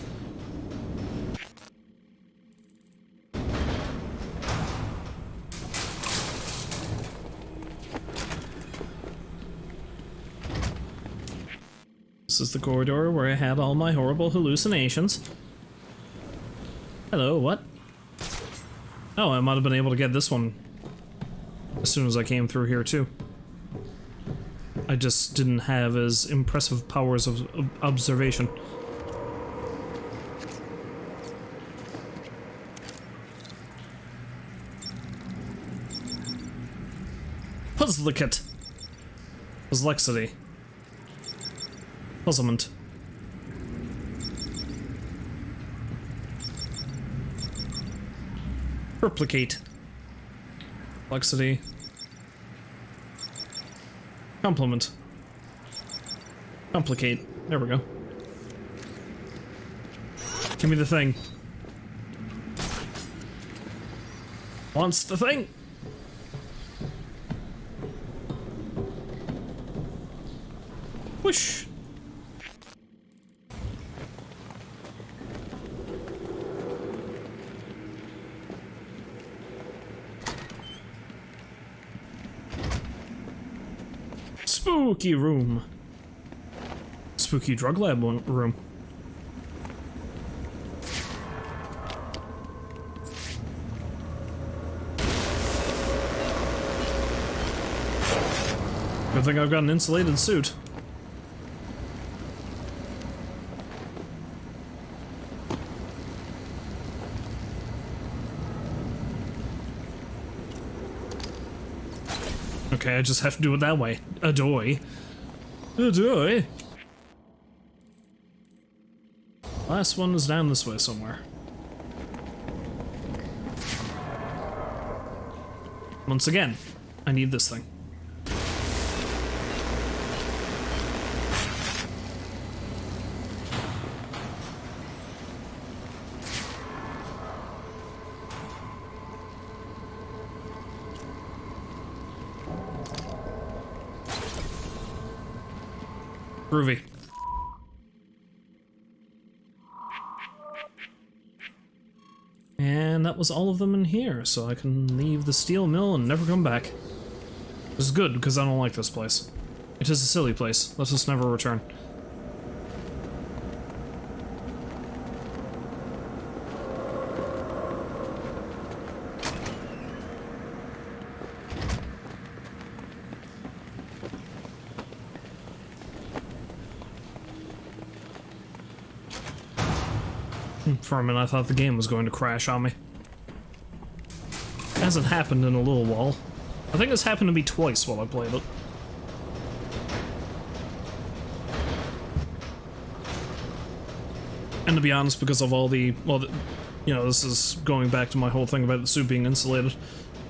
This is the corridor where I had all my horrible hallucinations. Hello, what? Oh, I might have been able to get this one as soon as I came through here too. I just didn't have as impressive powers of observation. Puzzlicate. Puzzlexity. Puzzlement. Replicate. Complexity. Complement. Complicate. There we go. Give me the thing. Wants the thing. Whoosh. Spooky room. Spooky drug lab room. Good thing I've got an insulated suit. Okay, I just have to do it that way. Adoy. Adoy. Last one is down this way somewhere. Once again, I need this thing. Groovy. And that was all of them in here, so I can leave the steel mill and never come back. This is good, because I don't like this place. It is a silly place. Let's just never return. For a minute, I thought the game was going to crash on me. It hasn't happened in a little while. I think this happened to me twice while I played it. And to be honest, because of all the, well, you know, this is going back to my whole thing about the suit being insulated.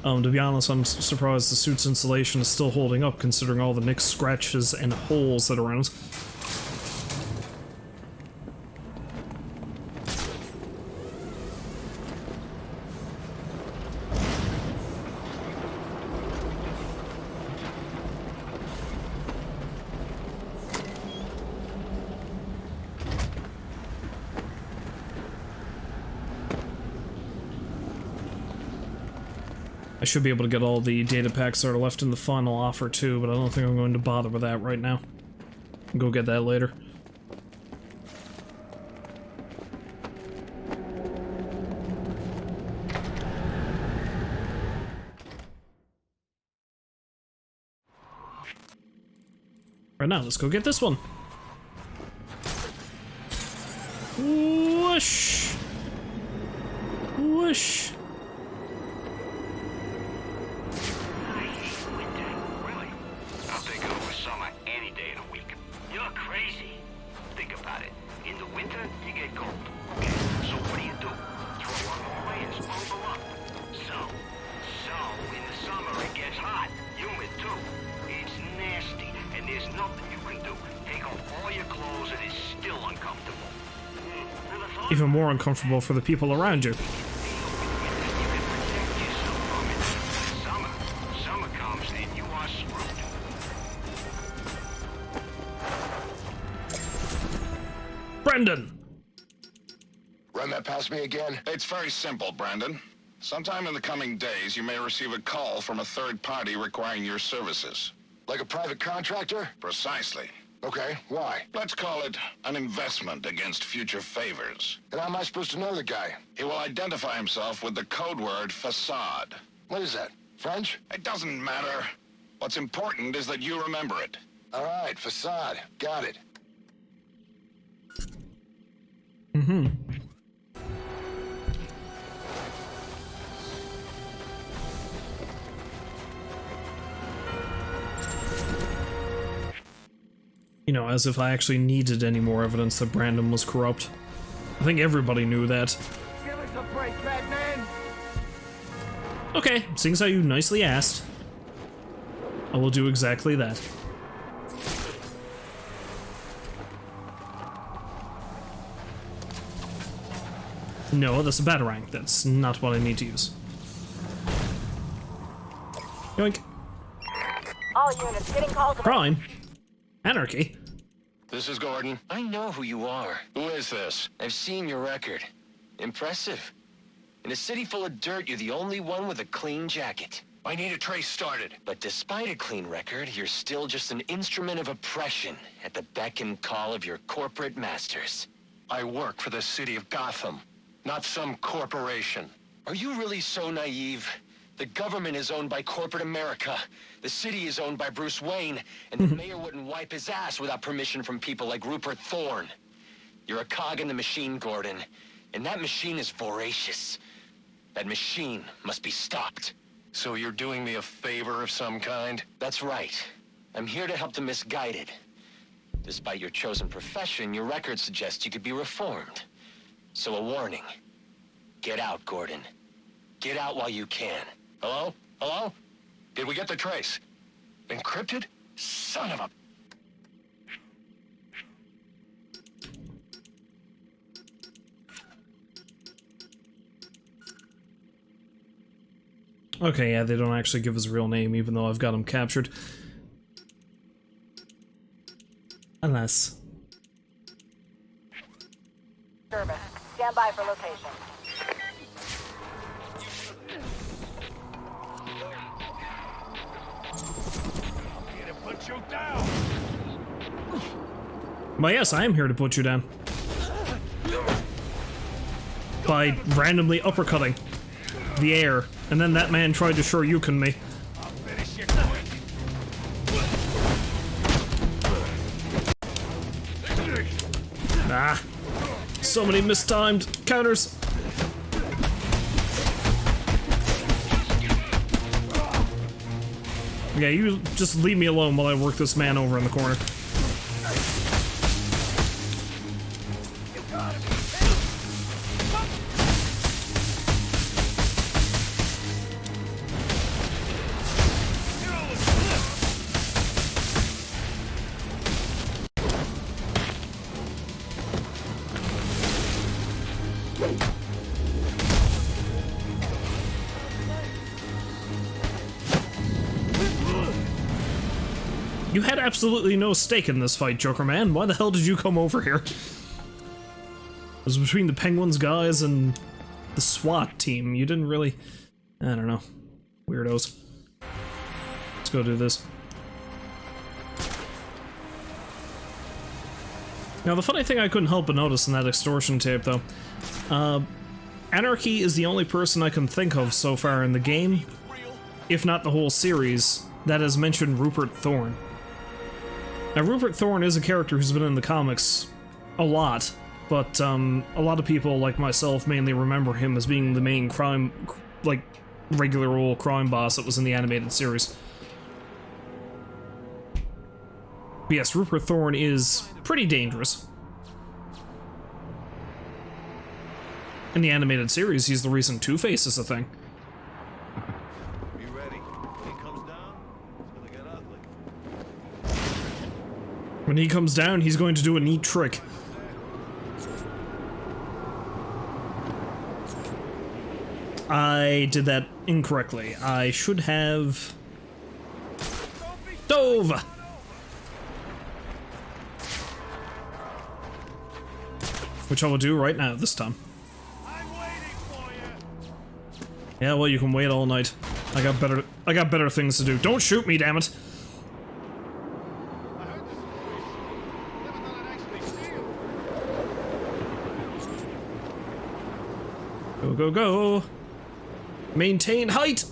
To be honest, I'm surprised the suit's insulation is still holding up, considering all the nicks, scratches, and holes that are in it. I should be able to get all the data packs that are left in the final offer too, but I don't think I'm going to bother with that right now. I'll go get that later. Right now, let's go get this one. Whoosh! Whoosh! Even more uncomfortable for the people around you. Brendan! Run that past me again? It's very simple, Brandon. Sometime in the coming days, you may receive a call from a third party requiring your services. Like a private contractor? Precisely. Okay, why? Let's call it an investment against future favors. And how am I supposed to know the guy? He will identify himself with the code word facade. What is that? French? It doesn't matter. What's important is that you remember it. All right, facade. Got it. Mm-hmm. You know, as if I actually needed any more evidence that Brandon was corrupt. I think everybody knew that. Give us a break, Batman! Okay, seeing as how you nicely asked, I will do exactly that. No, that's a batarang. That's not what I need to use. Yoink. All units getting calls. Crime. Anarchy. This is Gordon. I know who you are. Who is this? I've seen your record. Impressive. In a city full of dirt, you're the only one with a clean jacket. I need a trace started. But despite a clean record, you're still just an instrument of oppression at the beck and call of your corporate masters. I work for the city of Gotham, not some corporation. Are you really so naive? The government is owned by corporate America. The city is owned by Bruce Wayne, and the mayor wouldn't wipe his ass without permission from people like Rupert Thorne. You're a cog in the machine, Gordon, and that machine is voracious. That machine must be stopped. So you're doing me a favor of some kind? That's right. I'm here to help the misguided. Despite your chosen profession, your record suggests you could be reformed. So a warning. Get out, Gordon. Get out while you can. Hello? Hello? Did we get the trace? Encrypted? Son of a... Okay, yeah, they don't actually give his real name, even though I've got him captured. Unless... Service. Stand by for location. Put you down! Well, yes, I am here to put you down. By randomly uppercutting the air, and then that man tried to Shoryuken me. I'll finish you quick. Ah, so many mistimed counters. Yeah, you just leave me alone while I work this man over in the corner. You had absolutely no stake in this fight, Joker Man. Why the hell did you come over here? It was between the Penguins guys and the SWAT team. You didn't really... I don't know. Weirdos. Let's go do this. Now, the funny thing I couldn't help but notice in that extortion tape, though, Anarchy is the only person I can think of so far in the game, if not the whole series, that has mentioned Rupert Thorne. Now, Rupert Thorne is a character who's been in the comics a lot, but a lot of people, like myself, mainly remember him as being the main crime, like, regular old crime boss that was in the animated series. But yes, Rupert Thorne is pretty dangerous. In the animated series, he's the reason Two-Face is a thing. Be ready. When he comes down, it's gonna get ugly. When he comes down, he's going to do a neat trick. I did that incorrectly. I should have... dove! Which I will do right now, this time. I'm waiting for you. Yeah, well, you can wait all night. I got better things to do. Don't shoot me, damn it! I heard the stories. Never thought I'd actually see you. Go, go, go! Maintain height!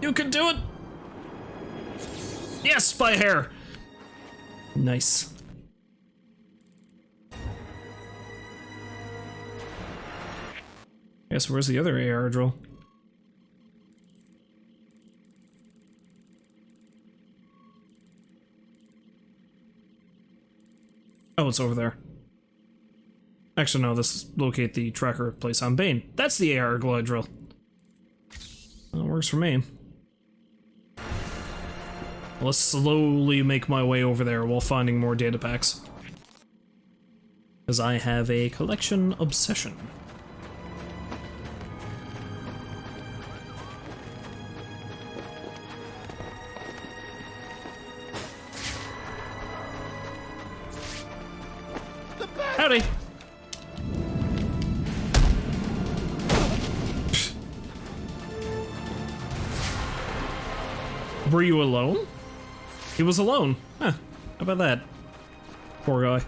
You can do it! Yes, by a hair! Nice. Guess where's the other AR drill? Oh, it's over there. Actually, no, let's locate the tracker place on Bane. That's the AR glide drill. That works for me. Let's slowly make my way over there while finding more data packs. Because I have a collection obsession. Howdy! Were you alone? He was alone. Huh. How about that? Poor guy.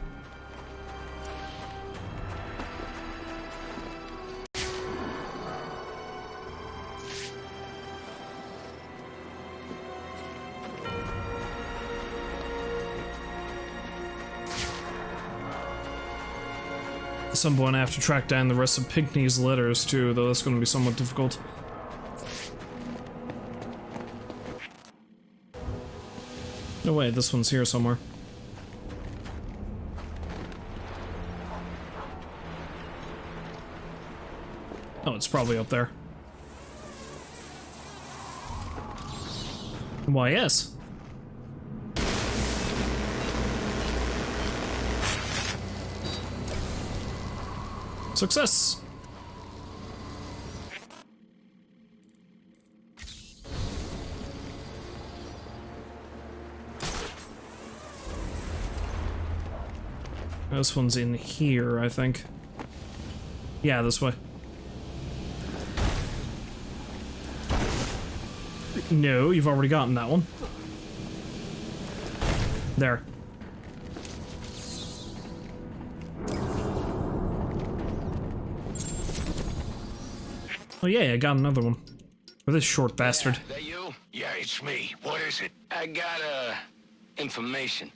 At some point I have to track down the rest of Pinkney's letters too, though that's going to be somewhat difficult. No way, this one's here somewhere. Oh, it's probably up there. Why, yes. Success! This one's in here, I think. Yeah, this way. No, you've already gotten that one. There. Oh yeah, I got another one. For this short bastard. That you? Yeah, it's me. What is it? I got, information.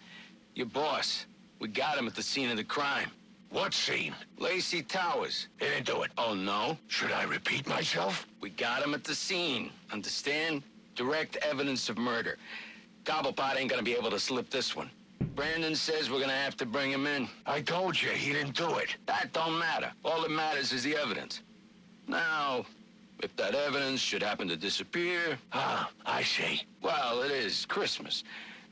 Your boss. We got him at the scene of the crime. What scene? Lacey Towers. He didn't do it. Oh, no? Should I repeat myself? We got him at the scene. Understand? Direct evidence of murder. Cobblepot ain't gonna be able to slip this one. Brandon says we're gonna have to bring him in. I told you, he didn't do it. That don't matter. All that matters is the evidence. Now, if that evidence should happen to disappear... Ah, I see. Well, it is Christmas.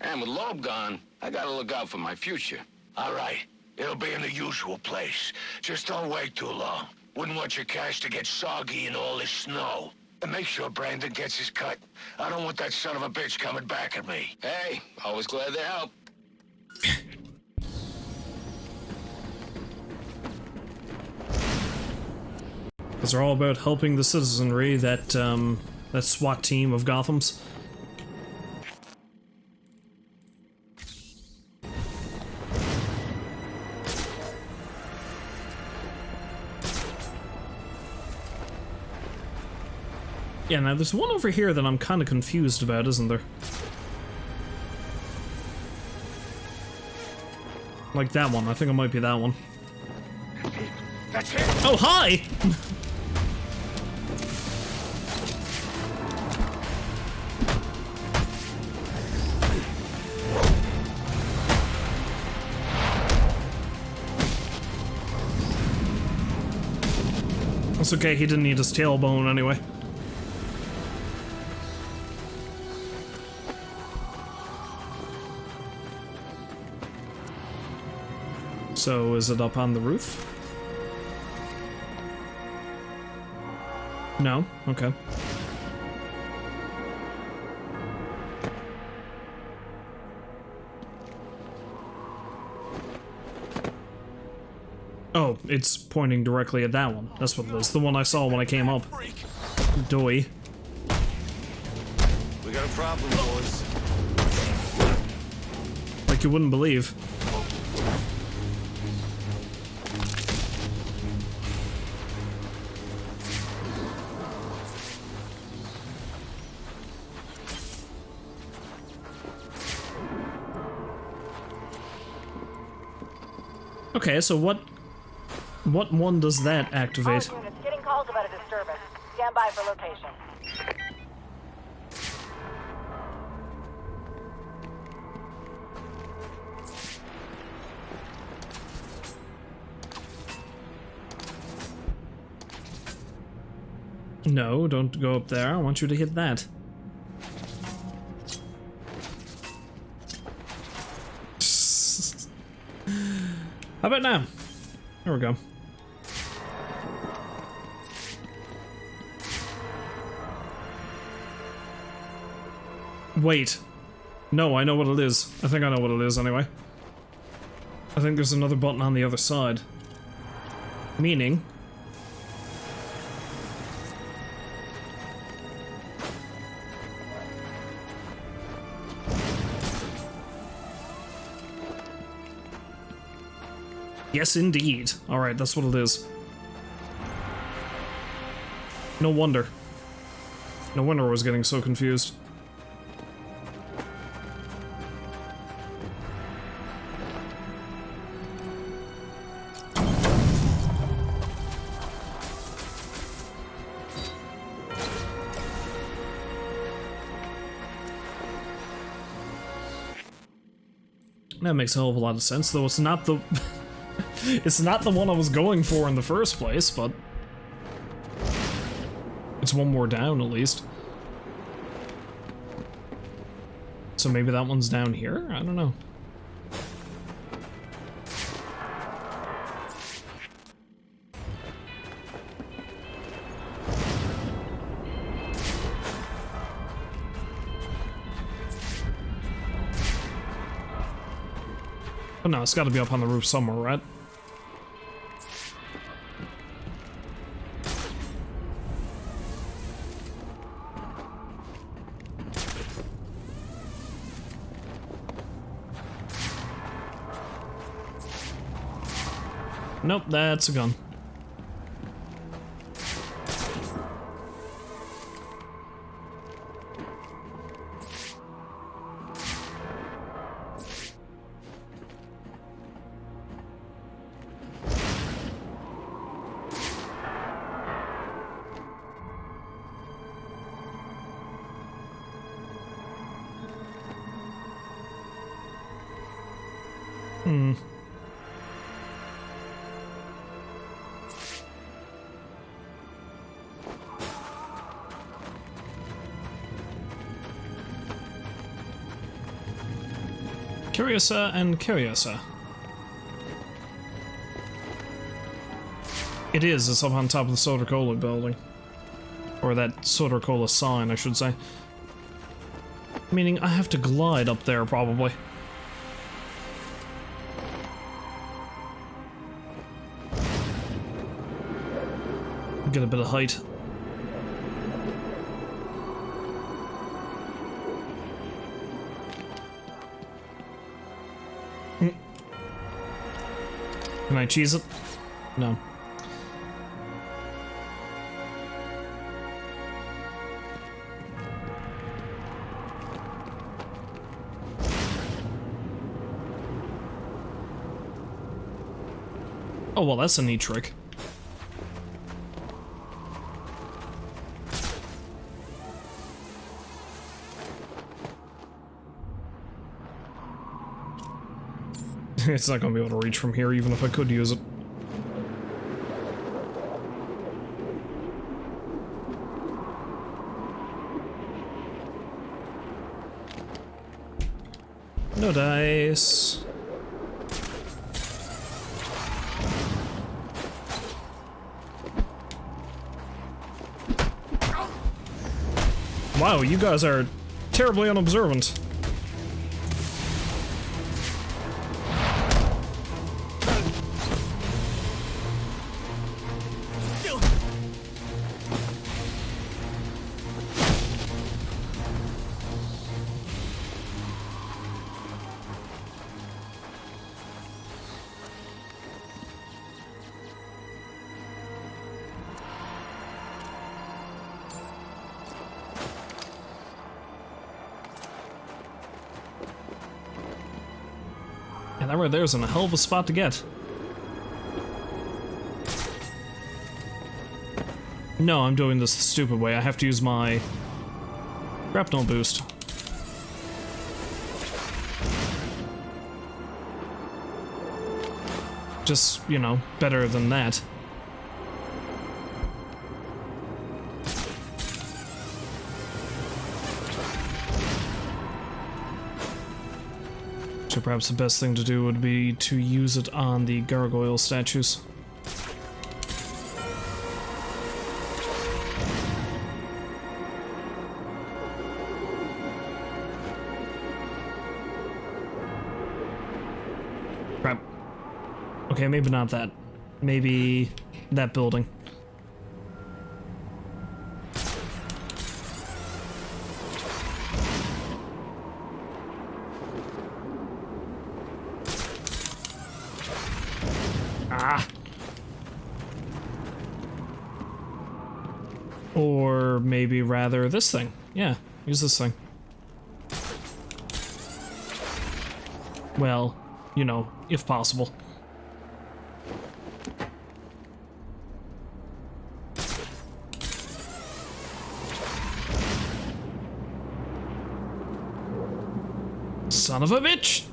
And with Loeb gone, I gotta look out for my future. All right. It'll be in the usual place. Just don't wait too long. Wouldn't want your cash to get soggy in all this snow. And make sure Brandon gets his cut. I don't want that son of a bitch coming back at me. Hey, always glad to help. Because they're all about helping the citizenry, that SWAT team of Gotham's. Yeah, now there's one over here that I'm kind of confused about, isn't there? Like that one, I think it might be that one. That's it! Oh, hi! That's okay, he didn't need his tailbone anyway. So, is it up on the roof? No? Okay. Oh, it's pointing directly at that one. That's what it is. The one I saw when I came up. Doy. We got a problem, boys. Like you wouldn't believe. Okay, so what one does that activate? All units getting calls about a disturbance. Stand by for location. No, don't go up there. I want you to hit that. How about now? There we go. Wait. No, I know what it is. I think I know what it is anyway. I think there's another button on the other side. Meaning... Yes, indeed. Alright, that's what it is. No wonder. No wonder I was getting so confused. That makes a hell of a lot of sense, though it's not the... it's not the one I was going for in the first place, but... it's one more down, at least. So maybe that one's down here? I don't know. Oh no, it's gotta be up on the roof somewhere, right? Nope, that's a gun. Curiouser and curiouser. It is, it's up on top of the Soda Cola building. Or that Soda Cola sign, I should say. Meaning I have to glide up there, probably. Get a bit of height. Can I cheese it? No. Oh, well, that's a neat trick. It's not gonna be able to reach from here, even if I could use it. No dice. Wow, you guys are terribly unobservant. Yeah, that right there's in a hell of a spot to get. No, I'm doing this the stupid way. I have to use my grapnel boost. Just, you know, better than that. So perhaps the best thing to do would be to use it on the gargoyle statues. Crap. Okay, maybe not that. Maybe that building. Ah. Or maybe rather this thing. Yeah, use this thing. Well, you know, if possible. Son of a bitch!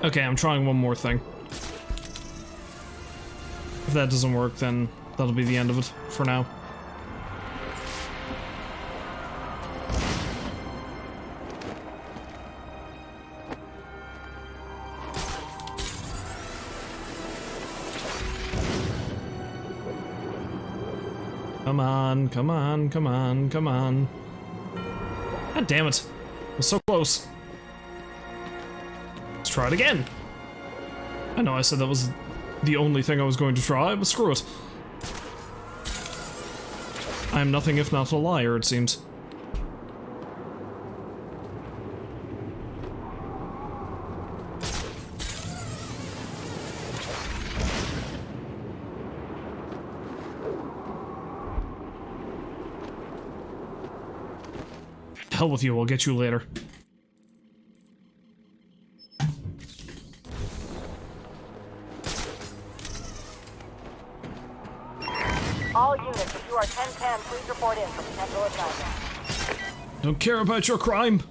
Okay, I'm trying one more thing. If that doesn't work, then that'll be the end of it for now. Come on, come on, come on, come on. God damn it. It was so close. Let's try it again. I know I said that was the only thing I was going to try, but screw it. I am nothing if not a liar, it seems. Hell with you, I'll get you later. All units, if you are 1010, please report in for potential assignment. Don't care about your crime.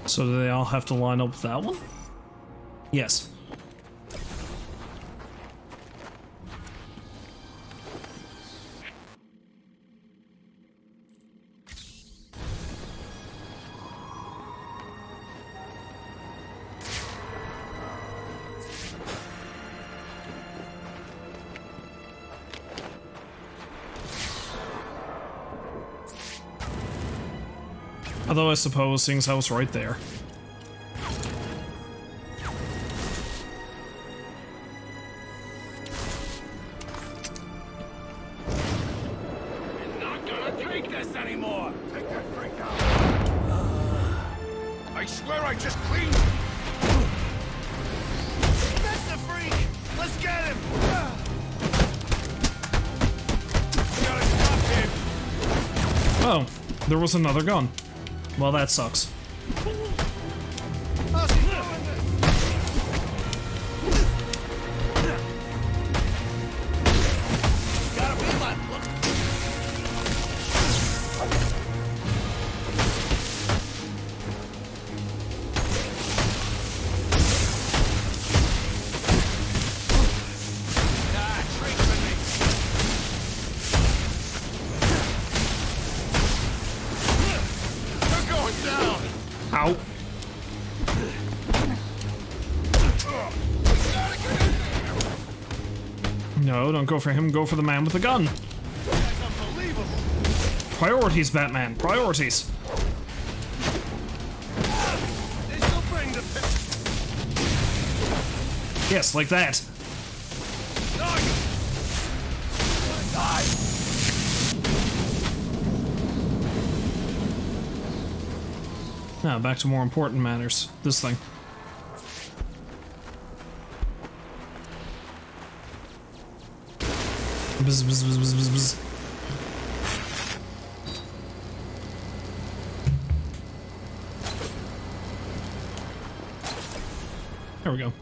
So do they all have to line up with that one? Yes. Although I suppose things I was right there. We're not gonna take this anymore. Take that freak out. I swear I just cleaned. That's the freak. Let's get him. We gotta stop him. Oh, there was another gun. Well, that sucks. How's he doing this? Gotta be like, look. Ah, trick with me. They're going down. Ow. No, don't go for him, go for the man with the gun. That's unbelievable. Priorities, Batman, priorities. They still bring the Yes, like that. Now, back to more important matters. This thing. Bzz, bzz, bzz, bzz, bzz, bzz. There we go.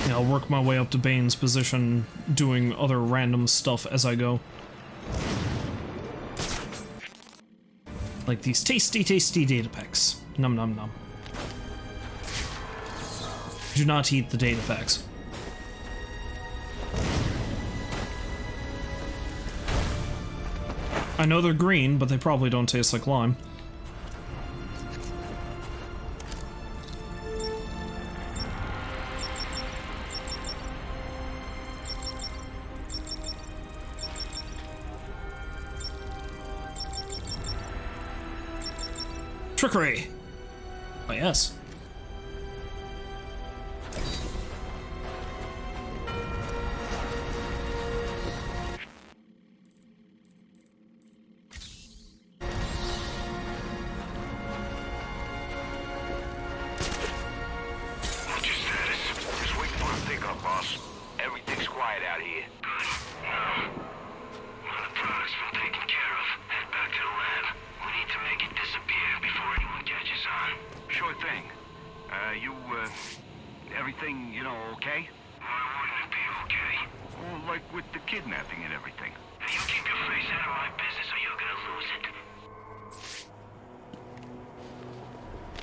Yeah, I'll work my way up to Bane's position, doing other random stuff as I go. Like these tasty, tasty data packs. Num num num. Do not eat the data packs. I know they're green, but they probably don't taste like lime. Trickery! Oh, yes. What's your status? Just waiting for him to take up, boss? Everything's quiet out here. Good. Now, when the product's been taken care of, head back to the lab. We need to make it disappear before anyone catches on. Sure thing. Everything, okay? Why wouldn't it be okay? Well, like with the kidnapping and everything. Hey, you keep your face out of my business or you're gonna lose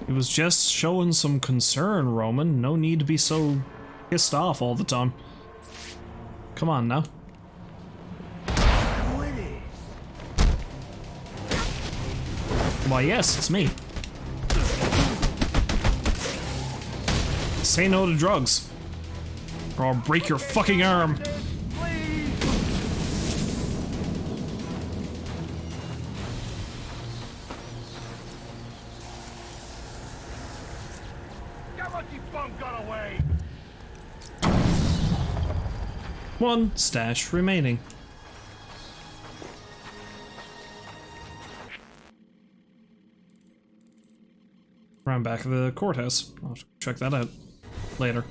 it. He was just showing some concern, Roman. No need to be so pissed off all the time. Come on now. Who it is? Why, yes, it's me. Say no to drugs, or I'll break your fucking arm. That lucky bum got away! One stash remaining. Around back of the courthouse. I'll check that out later.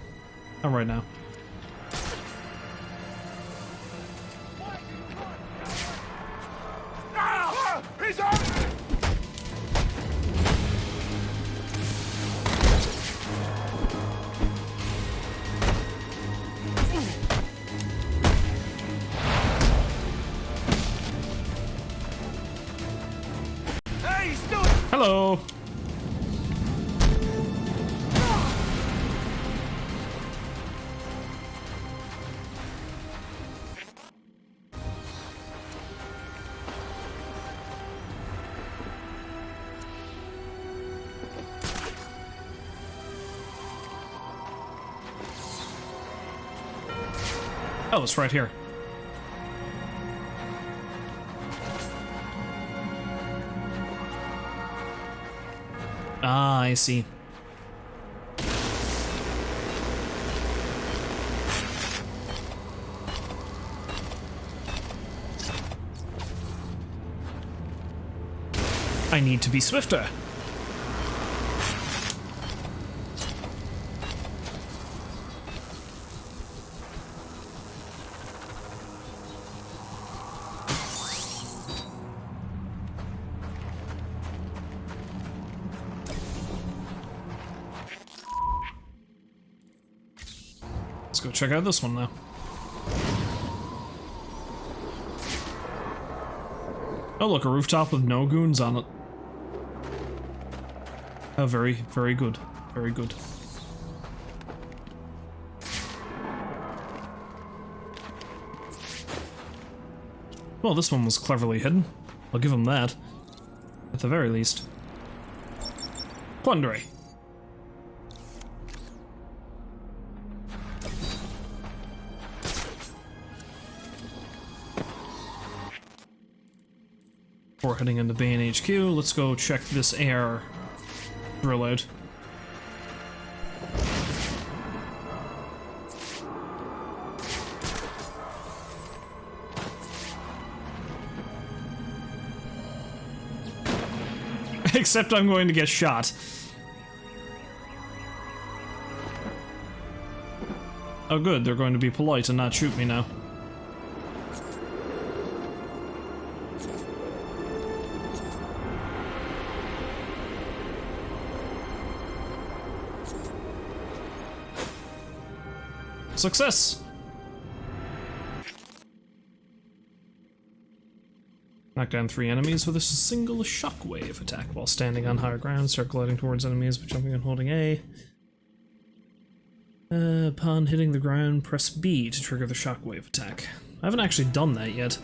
Not right now. He's on! Hey, he's doing it! Hello. Oh, it's right here. Ah, I see. I need to be swifter. Let's go check out this one now. Oh look, a rooftop with no goons on it. Oh, very, very good. Very good. Well, this one was cleverly hidden. I'll give him that. At the very least. Quandary. Before heading into Bane HQ, let's go check this air drill out. Except I'm going to get shot. Oh good, they're going to be polite and not shoot me now. Success! Knock down 3 enemies with a single shockwave attack while standing on higher ground. Start gliding towards enemies by jumping and holding A. Upon hitting the ground, press B to trigger the shockwave attack. I haven't actually done that yet.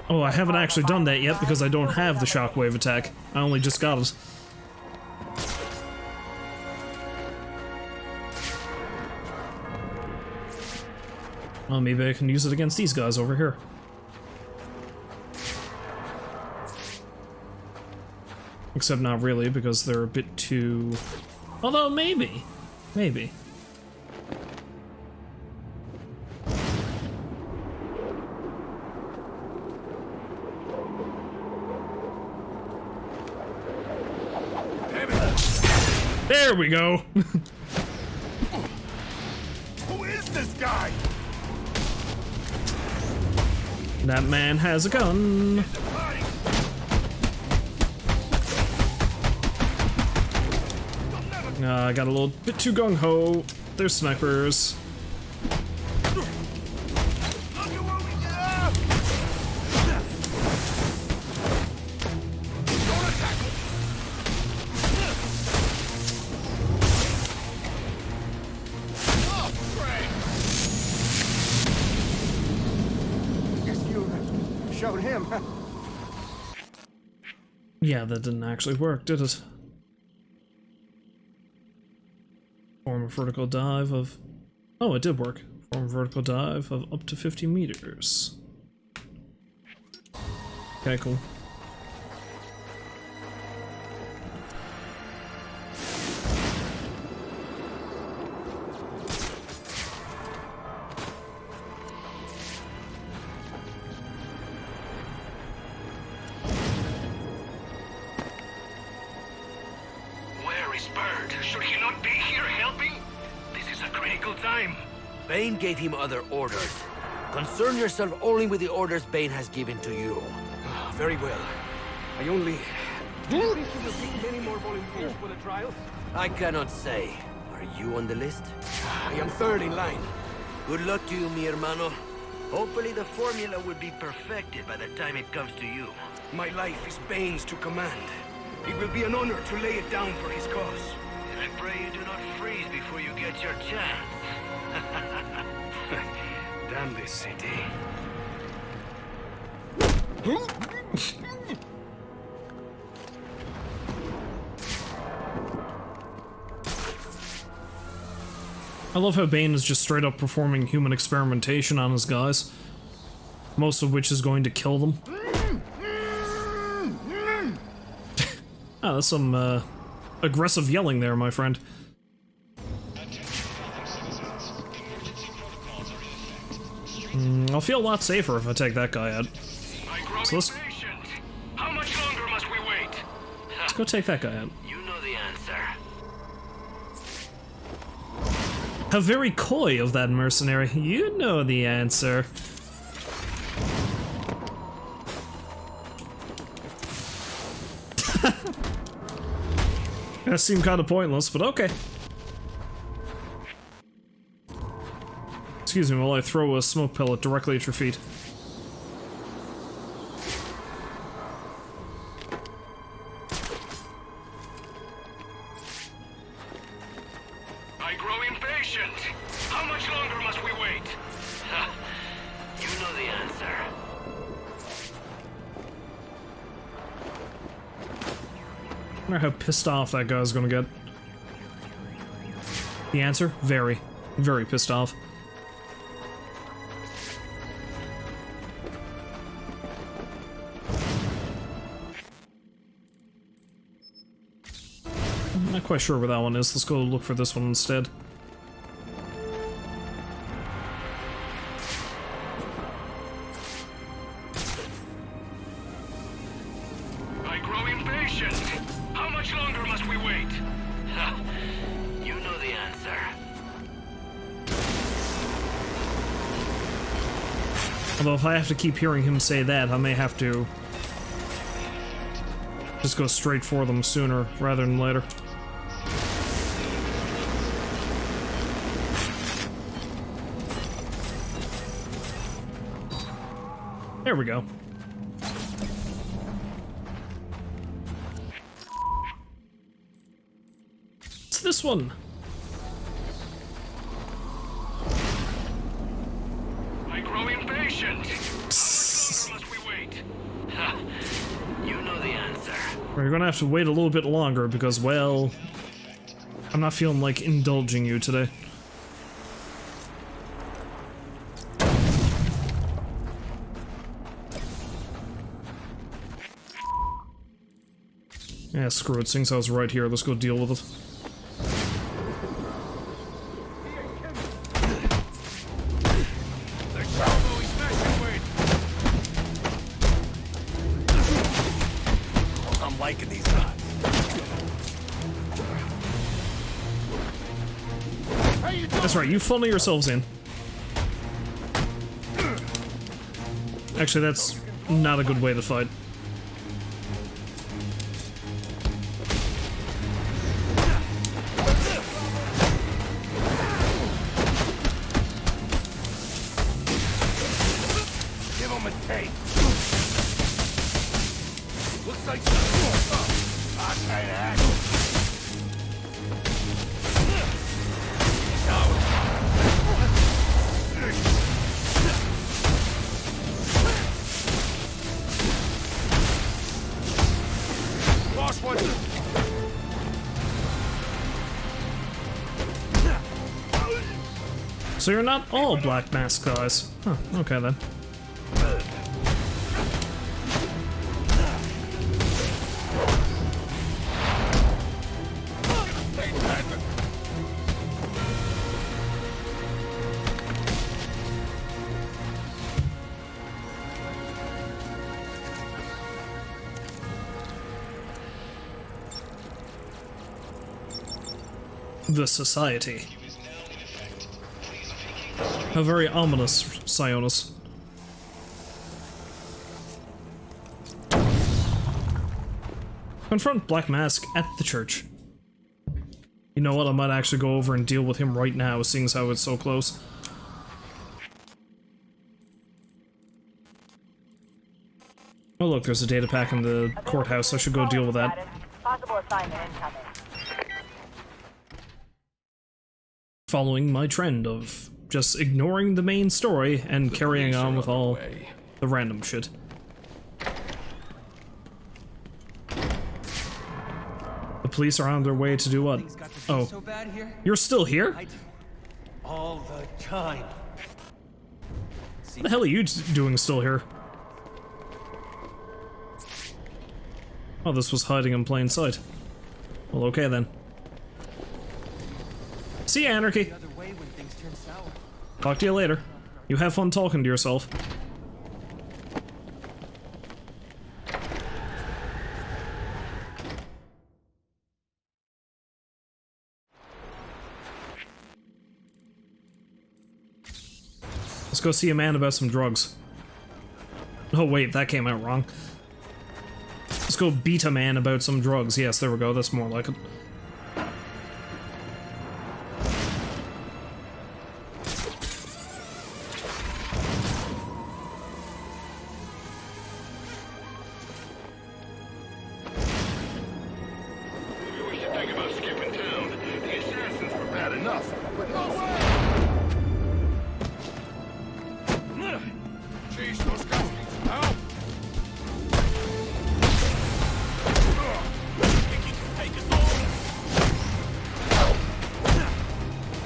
Oh, I haven't actually done that yet because I don't have the shockwave attack. I only just got it. Well, maybe I can use it against these guys over here. Except not really, because they're a bit too... Although, maybe. Maybe. There we go. Who is this guy? That man has a gun. I got a little bit too gung-ho. They're snipers. Showed him. Yeah, that didn't actually work, did it? Form a vertical dive of... Oh, it did work. Form a vertical dive of up to 50 meters. Okay, cool. Bane gave him other orders. Concern yourself only with the orders Bane has given to you. Very well. I only... Do you think you will take many more volunteers for the trials? I cannot say. Are you on the list? I am third in line. Good luck to you, mi hermano. Hopefully the formula will be perfected by the time it comes to you. My life is Bane's to command. It will be an honor to lay it down for his cause. And I pray you do not freeze before you get your chance. Damn this city. I love how Bane is just straight up performing human experimentation on his guys. Most of which is going to kill them. Ah, that's some aggressive yelling there, my friend. I'll feel a lot safer if I take that guy out. So let's go take that guy out. You know the answer. How very coy of that mercenary. You know the answer. That seemed kind of pointless, but okay. Excuse me while I throw a smoke pellet directly at your feet. I grow impatient. How much longer must we wait? You know the answer. I wonder how pissed off that guy's gonna get. The answer? Very. Very pissed off. I'm not quite sure where that one is. Let's go look for this one instead. I grow impatient. How much longer must we wait? You know the answer. Although if I have to keep hearing him say that, I may have to just go straight for them sooner rather than later. There we go. It's this one. I grow impatient. How much longer must we wait? You know the answer. We're gonna have to wait a little bit longer because, well, I'm not feeling like indulging you today. Yeah, screw it. Since I was right here, let's go deal with it. liking these odds. That's right, you funnel yourselves in. Actually, that's not a good way to fight. Give him a taste. Looks like some hot kind of action. Lost one. So you're not all Black Mask guys. Huh, okay then. The Society. How very ominous, Sionis. Confront Black Mask at the church. You know what, I might actually go over and deal with him right now, seeing as how it's so close. Oh look, there's a data pack in the courthouse, I should go deal with that. Possible assignment incoming. Following my trend of just ignoring the main story and carrying on with all the random shit. The police are on their way to do what? Oh, you're still here? All the time. What the hell are you doing still here? Oh, this was hiding in plain sight. Well, okay then. See ya, Anarchy. Talk to you later. You have fun talking to yourself. Let's go see a man about some drugs. Oh wait, that came out wrong. Let's go beat a man about some drugs. Yes, there we go, that's more like it.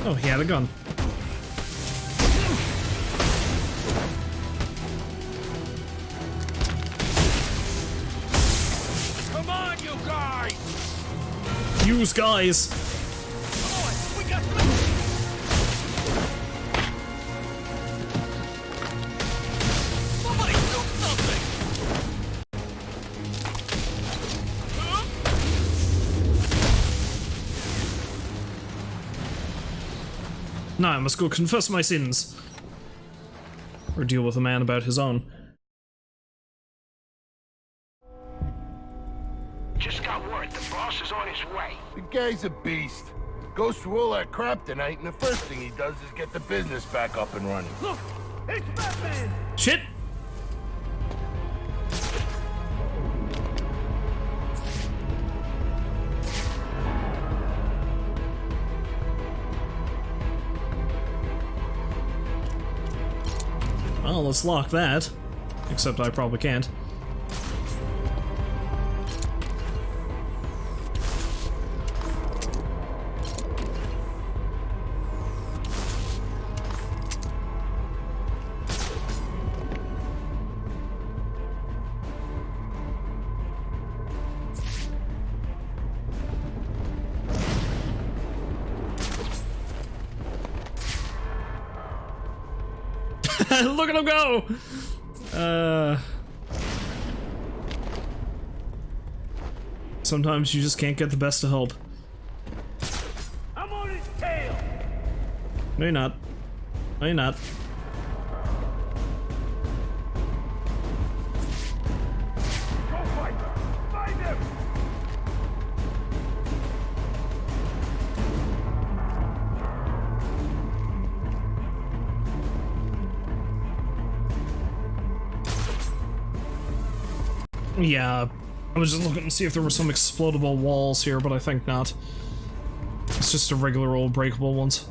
Oh, he had a gun. Come on, you guys! Use guys! We got somebody do something! Now I must go confess my sins. Or deal with a man about his own. Just got word. The boss is on his way. The guy's a beast. Goes through all that crap tonight, and the first thing he does is get the business back up and running. Look! It's Batman! Shit! Well, let's lock that. Except I probably can't. Look at him go! Sometimes you just can't get the best of help. I'm on his tail. No, you're not. No, you're not. Go fight them. Find them. Yeah, I was just looking to see if there were some explodable walls here, but I think not. It's just a regular old breakable ones.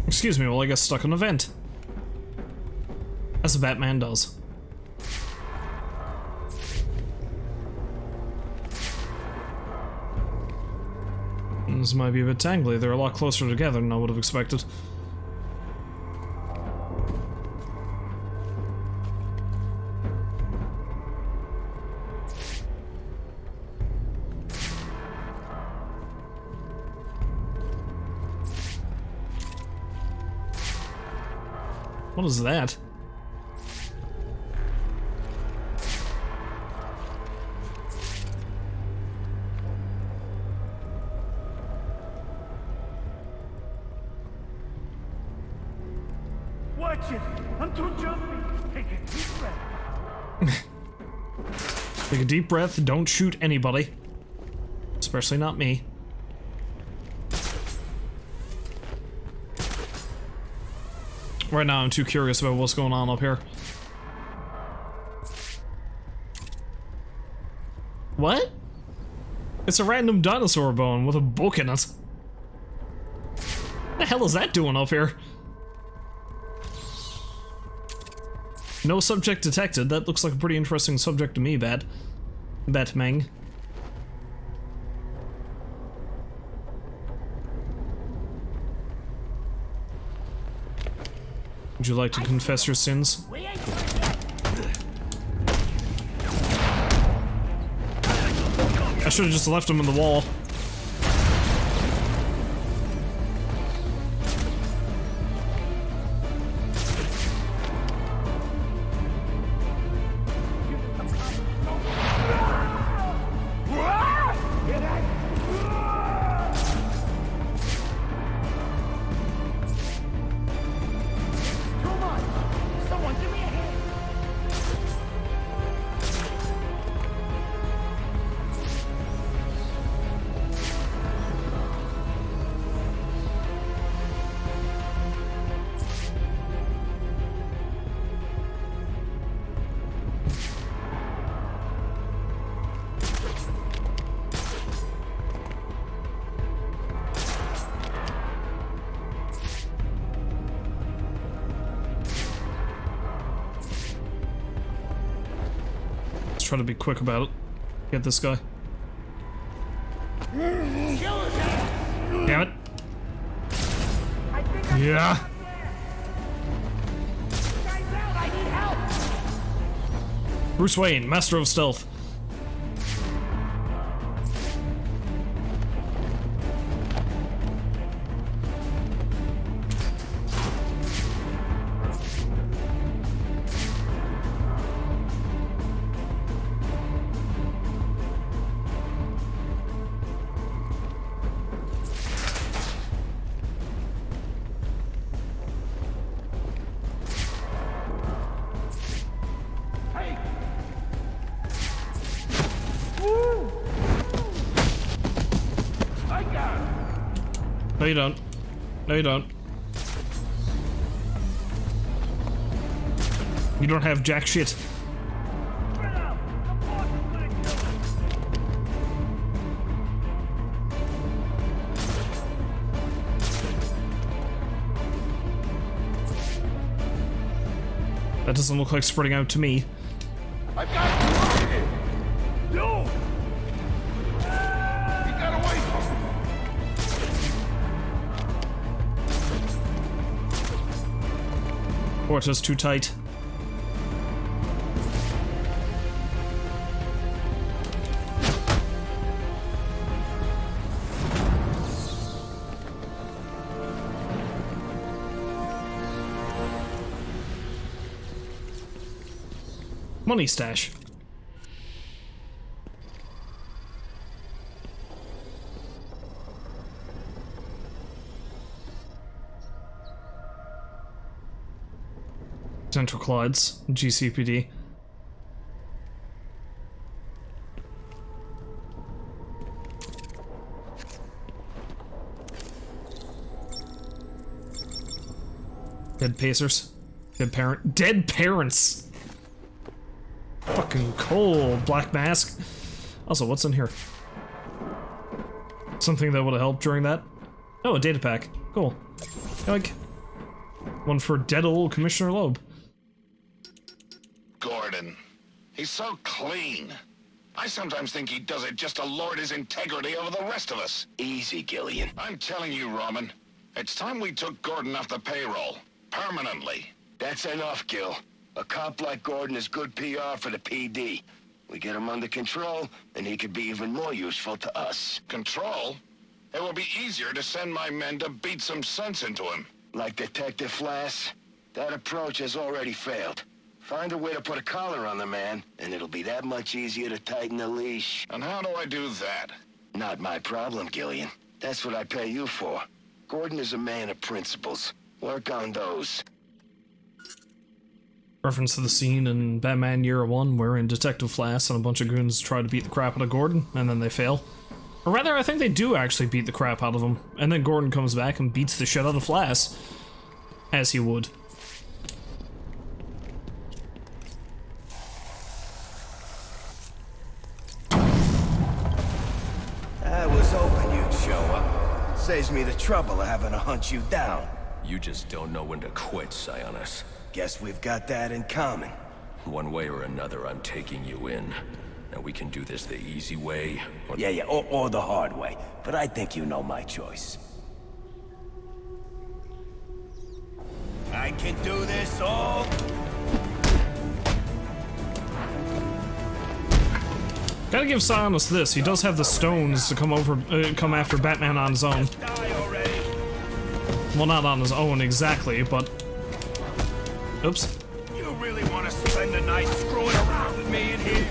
Excuse me while I get stuck in a vent. As a Batman does. This might be a bit tangly. They're a lot closer together than I would have expected. What is that? Watch it. I'm too jumpy. Take a deep breath. Take a deep breath, don't shoot anybody. Especially not me. Right now I'm too curious about what's going on up here. What? It's a random dinosaur bone with a book in it. What the hell is that doing up here? No subject detected. That looks like a pretty interesting subject to me, Batman. Would you like to confess your sins? I should have just left him in the wall. Try to be quick about it. Get this guy. Damn it. Yeah. Bruce Wayne, master of stealth. No, you don't. No, you don't. You don't have jack shit. That doesn't look like spreading out to me. I've got you! No! He got away from me! Or just too tight. Money stash. Central Clydes, GCPD. Dead Pacers. Dead parents! Fucking cold. Black Mask. Also, what's in here? Something that would have helped during that? Oh, a data pack. Cool. Like, one for dead old Commissioner Loeb. Gordon. He's so clean. I sometimes think he does it just to lord his integrity over the rest of us. Easy, Gillian. I'm telling you, Roman, it's time we took Gordon off the payroll. Permanently. That's enough, Gil. A cop like Gordon is good PR for the PD. We get him under control, and he could be even more useful to us. Control? It will be easier to send my men to beat some sense into him. Like Detective Flass? That approach has already failed. Find a way to put a collar on the man, and it'll be that much easier to tighten the leash. And how do I do that? Not my problem, Gillian. That's what I pay you for. Gordon is a man of principles. Work on those. Reference to the scene in Batman Year One wherein Detective Flass and a bunch of goons try to beat the crap out of Gordon, and then they fail. Or rather, I think they do actually beat the crap out of him, and then Gordon comes back and beats the shit out of Flass. As he would. I was hoping you'd show up. Saves me the trouble of having to hunt you down. You just don't know when to quit, Sionis. Guess we've got that in common. One way or another, I'm taking you in. And we can do this the easy way, or... Yeah, or the hard way. But I think you know my choice. I can do this all... Gotta give Sionis this, he does have the stones to come after Batman on his own. Well, not on his own exactly, but... Oops. You really want to spend the night screwing around with me in here?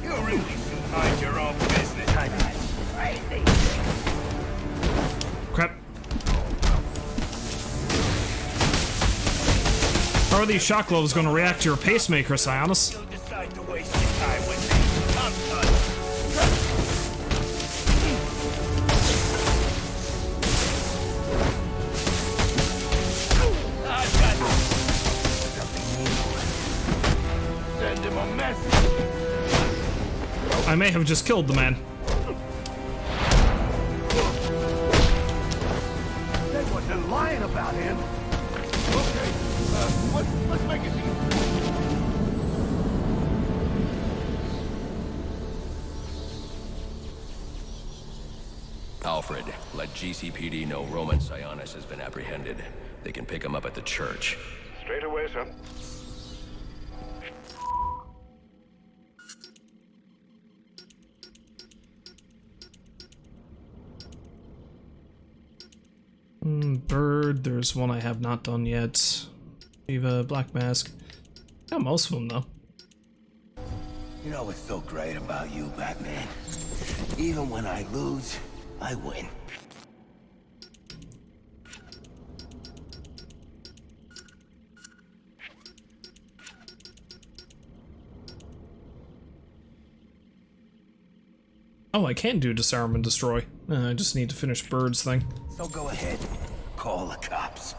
You really should mind your own business. That's crazy. Crap. How are these shock globes going to react to your pacemaker, Sionis? You'll decide to waste your time with me. I'm done. Send him a message. I may have just killed the man. They wasn't lying about him. Okay, let's make it deal. Alfred, let GCPD know Roman Sionis has been apprehended. They can pick him up at the church. Straight away, sir. Bird, there's one I have not done yet. Eva, Black Mask. Got most of them, though. You know what's so great about you, Batman? Even when I lose, I win. Oh, I can do disarm and destroy. I just need to finish Bird's thing. So go ahead, call the cops.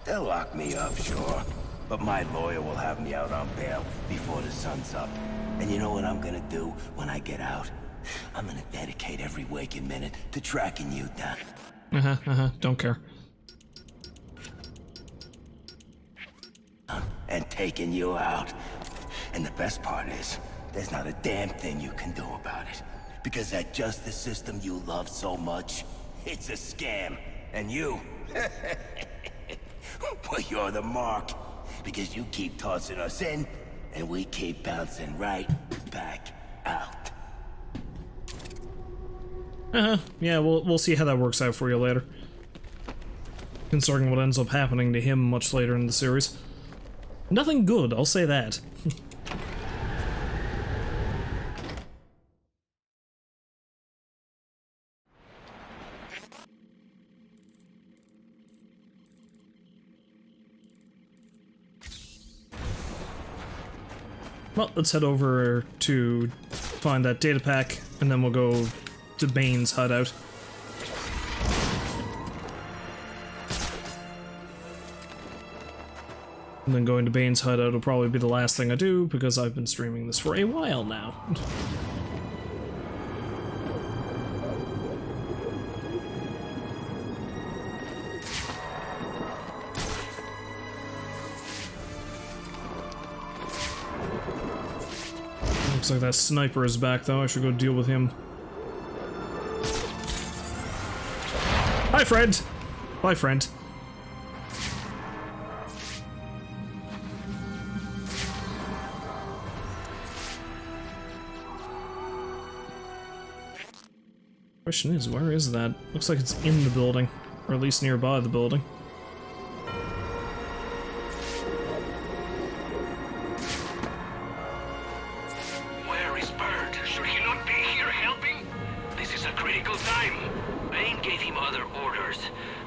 They'll lock me up, sure. But my lawyer will have me out on bail before the sun's up. And you know what I'm gonna do when I get out? I'm gonna dedicate every waking minute to tracking you down. Don't care. And taking you out. And the best part is, there's not a damn thing you can do about it. Because that justice system you love so much, it's a scam. And you Well, you're the mark. Because you keep tossing us in, and we keep bouncing right back out. Yeah, we'll see how that works out for you later. Considering what ends up happening to him much later in the series. Nothing good, I'll say that. Well, let's head over to find that data pack, and then we'll go to Bane's hideout. And then going to Bane's hideout will probably be the last thing I do, because I've been streaming this for a while now. Looks like that sniper is back, though. I should go deal with him. Hi, friend! Bye, friend. Question is, where is that? Looks like it's in the building, or at least nearby the building. Where is Bird? Should he not be here helping? This is a critical time. Bane gave him other orders.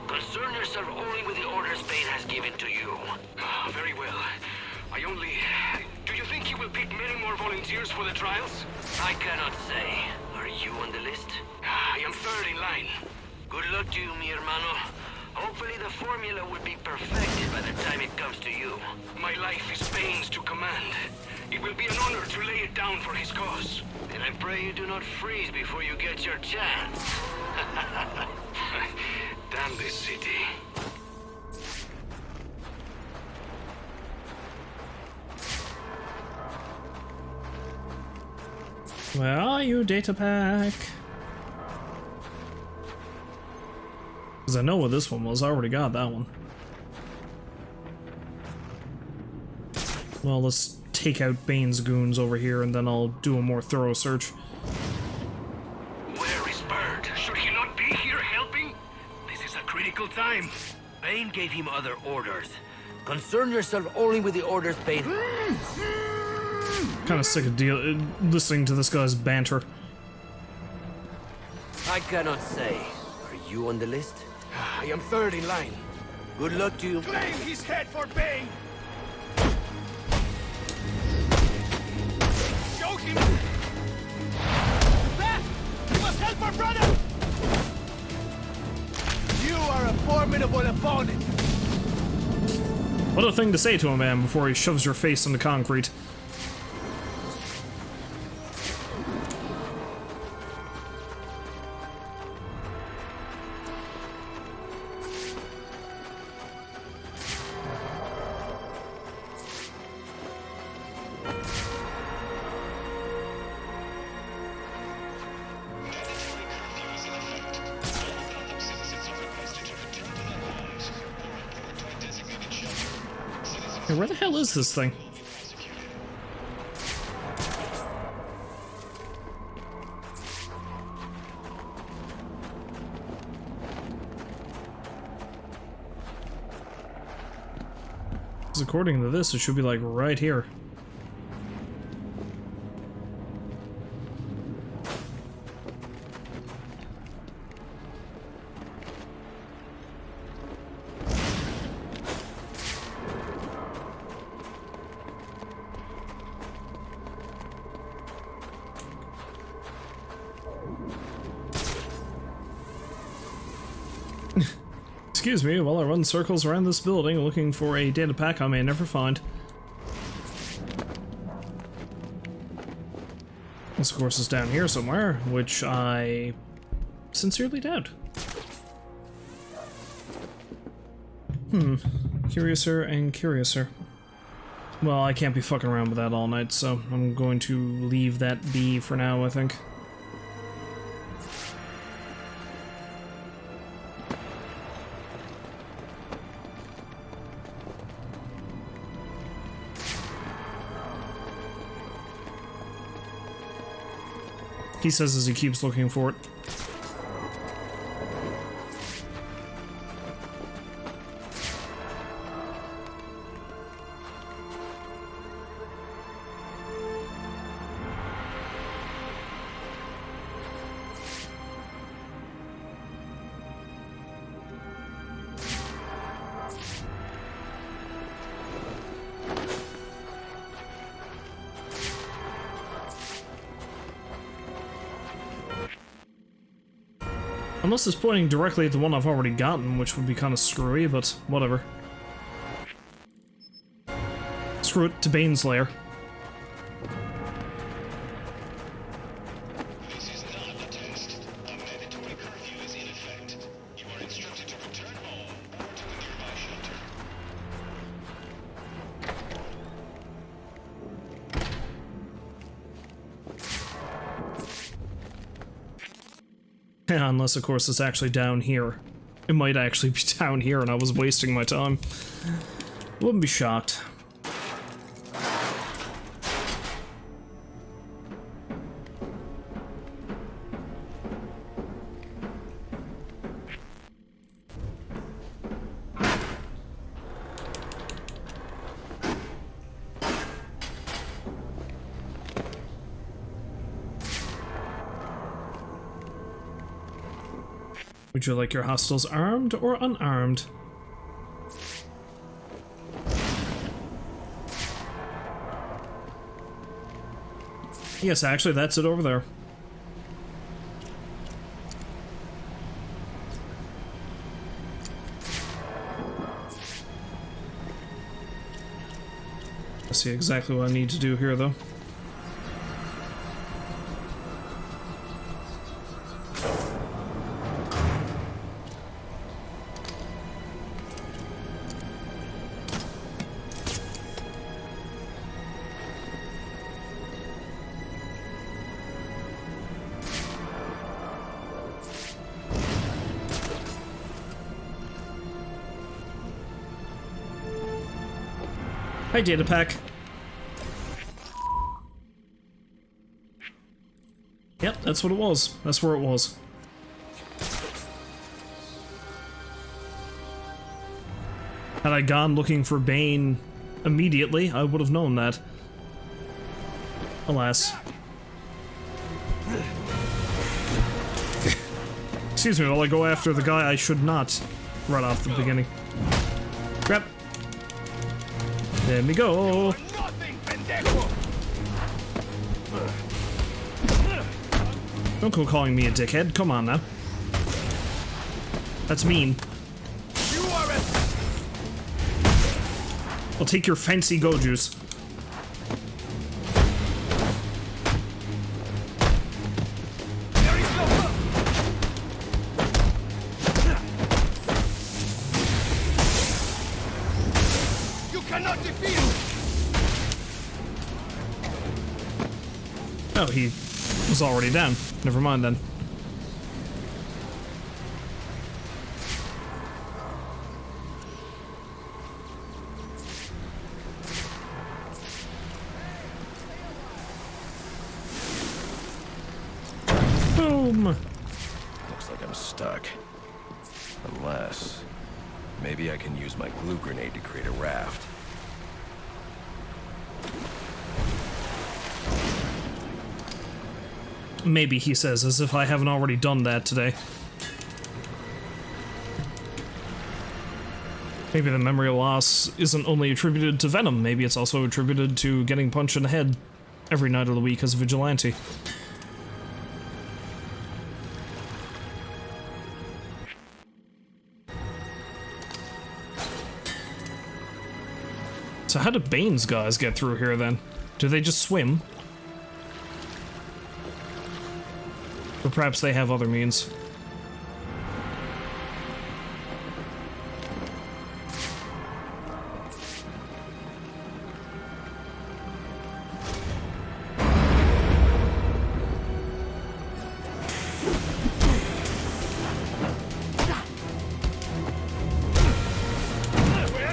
Concern yourself only with the orders Bane has given to you. Very well. I only... Do you think he will pick many more volunteers for the trials? I cannot say. Are you on the list? I am third in line. Good luck to you, mi hermano. Hopefully the formula will be perfected by the time it comes to you. My life is Bane's to command. It will be an honor to lay it down for his cause. And I pray you do not freeze before you get your chance. Damn this city. Where are you, data pack? Because I know what this one was. I already got that one. Well, let's take out Bane's goons over here, and then I'll do a more thorough search. Where is Bird? Should he not be here helping? This is a critical time. Bane gave him other orders. Concern yourself only with the orders Bane... Kind of sick of listening to this guy's banter. I cannot say. Are you on the list? I am third in line. Good luck to you. Claim his head for Bane! Show him! Back! You must help our brother! You are a formidable opponent! What a thing to say to a man before he shoves your face into concrete. Where the hell is this thing? Because according to this, it should be like right here. Excuse me while I run circles around this building looking for a data pack I may never find. This, of course, is down here somewhere, which I sincerely doubt. Curiouser and curiouser. Well, I can't be fucking around with that all night, so I'm going to leave that be for now, I think. He says as he keeps looking for it. Unless it's pointing directly at the one I've already gotten, which would be kind of screwy, but whatever. Screw it, to Bane's lair. This is not a test. A mandatory curfew is in effect. You are instructed to return home or to a nearby shelter. Yeah, unless, of course, it's actually down here. It might actually be down here and I was wasting my time. Wouldn't be shocked. Would you like your hostiles armed or unarmed? Yes, actually, that's it over there. I see exactly what I need to do here, though. Hi, data pack. Yep, that's what it was. That's where it was. Had I gone looking for Bane immediately, I would have known that. Alas. Excuse me, while I go after the guy I should not right off the beginning. Crap. There we go. Don't go calling me a dickhead. Come on now. That's mean. I'll take your fancy go-juice. Oh, he was already down. Never mind then. Boom! Looks like I'm stuck. Unless... maybe I can use my glue grenade to create a raft. Maybe, he says, as if I haven't already done that today. Maybe the memory loss isn't only attributed to Venom, maybe it's also attributed to getting punched in the head every night of the week as a vigilante. So how do Bane's guys get through here then? Do they just swim? Or perhaps they have other means.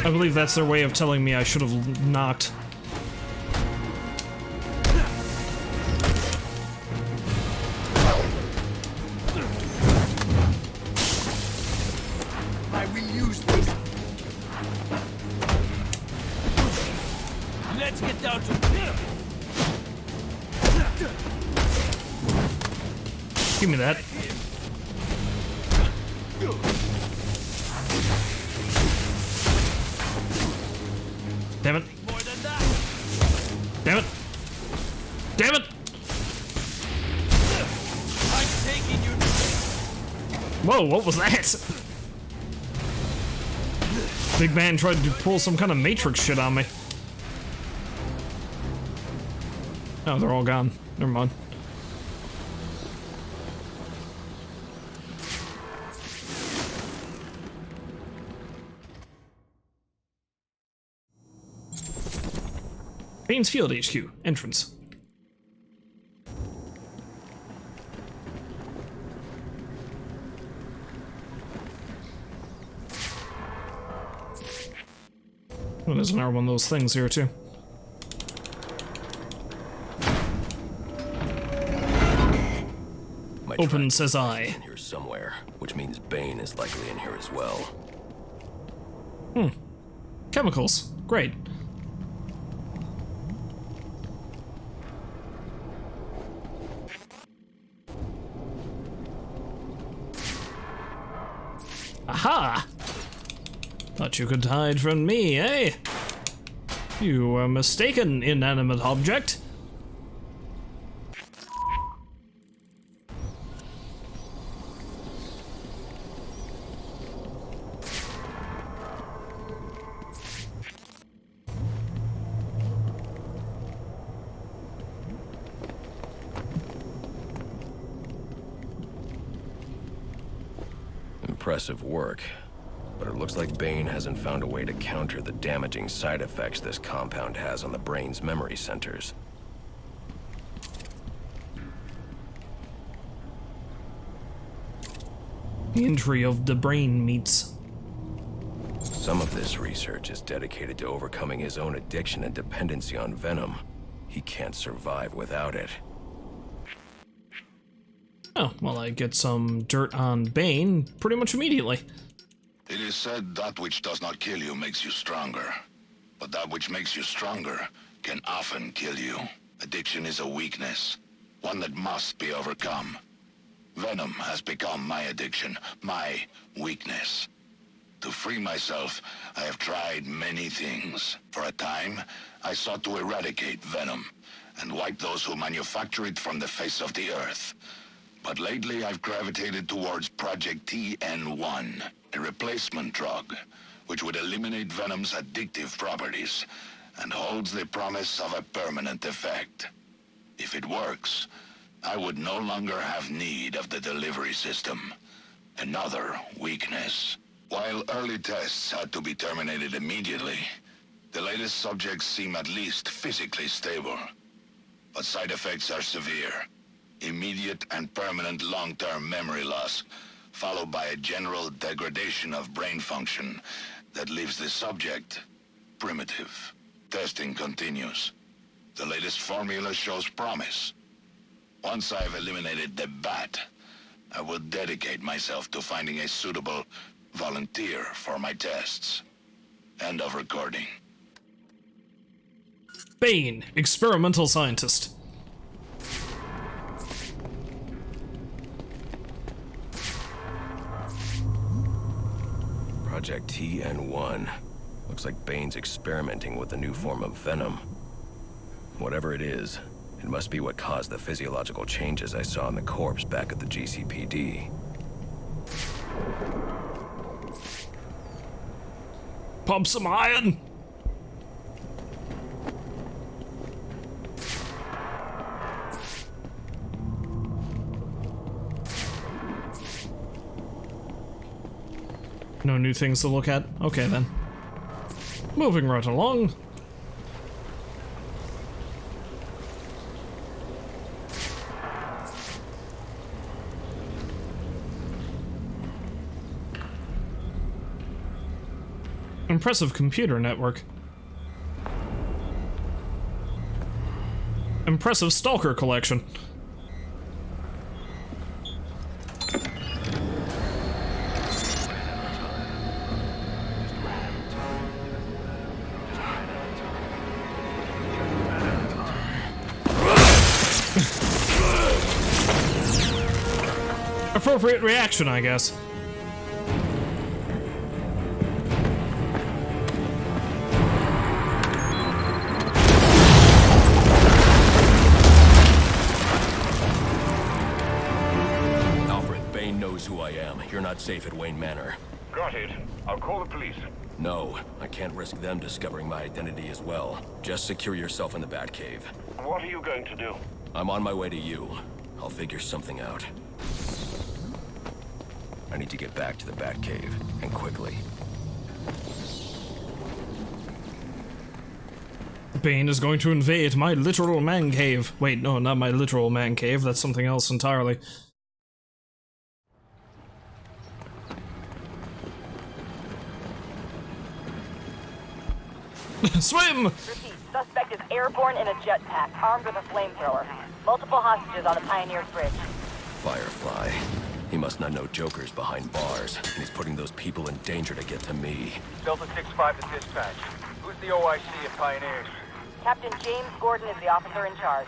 I believe that's their way of telling me I should have knocked. Let's get down to business. Give me that. Damn it. More than that. Damn it. Damn it! I'm taking you. Whoa, what was that? Big man tried to pull some kind of Matrix shit on me. Oh, they're all gone. Never mind. Bane's Field HQ. Entrance. Oh, there's another one of those things here, too. Open, says I. In here somewhere, which means Bane is likely in here as well. Hmm. Chemicals. Great. Aha! Thought you could hide from me, eh? You were mistaken, inanimate object. Impressive work, but it looks like Bane hasn't found a way to counter the damaging side effects this compound has on the brain's memory centers. The injury of the brain meets. Some of this research is dedicated to overcoming his own addiction and dependency on venom. He can't survive without it. Oh, well, I get some dirt on Bane pretty much immediately. It is said that which does not kill you makes you stronger. But that which makes you stronger can often kill you. Addiction is a weakness, one that must be overcome. Venom has become my addiction, my weakness. To free myself, I have tried many things. For a time, I sought to eradicate venom and wipe those who manufacture it from the face of the earth. But lately, I've gravitated towards Project TN1, a replacement drug, which would eliminate Venom's addictive properties and holds the promise of a permanent effect. If it works, I would no longer have need of the delivery system. Another weakness. While early tests had to be terminated immediately, the latest subjects seem at least physically stable. But side effects are severe. Immediate and permanent long-term memory loss, followed by a general degradation of brain function that leaves the subject primitive. Testing continues. The latest formula shows promise. Once I've eliminated the bat, I will dedicate myself to finding a suitable volunteer for my tests. End of recording. Bane, experimental scientist. Project TN1. Looks like Bane's experimenting with a new form of venom. Whatever it is, it must be what caused the physiological changes I saw in the corpse back at the GCPD. Pump some iron! No new things to look at? Okay then. Moving right along. Impressive computer network. Impressive stalker collection. Appropriate reaction, I guess. Alfred, Bane knows who I am. You're not safe at Wayne Manor. Got it. I'll call the police. No, I can't risk them discovering my identity as well. Just secure yourself in the Batcave. What are you going to do? I'm on my way to you. I'll figure something out. I need to get back to the Batcave, and quickly. Bane is going to invade my literal man cave. Wait, no, not my literal man cave. That's something else entirely. Swim! Repeat, suspect is airborne in a jetpack, armed with a flamethrower. Multiple hostages on the Pioneer's Bridge. Firefly. He must not know Joker's behind bars, and he's putting those people in danger to get to me. Delta 6-5 to dispatch. Who's the OIC at Pioneers? Captain James Gordon is the officer in charge.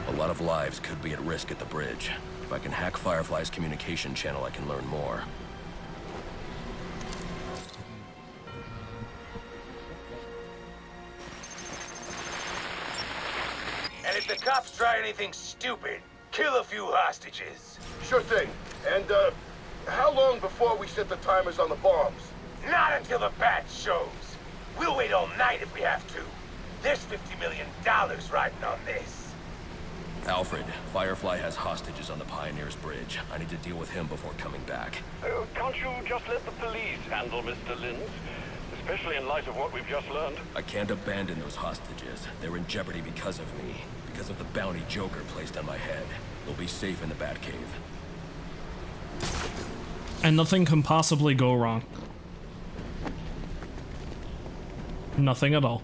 A lot of lives could be at risk at the bridge. If I can hack Firefly's communication channel, I can learn more. And if the cops try anything stupid, kill a few hostages. Sure thing. And, how long before we set the timers on the bombs? Not until the bat shows. We'll wait all night if we have to. There's $50 million riding on this. Alfred, Firefly has hostages on the Pioneer's Bridge. I need to deal with him before coming back. Can't you just let the police handle Mr. Linz? Especially in light of what we've just learned. I can't abandon those hostages. They're in jeopardy because of me. Because of the bounty Joker placed on my head. They'll be safe in the Batcave. And nothing can possibly go wrong. Nothing at all.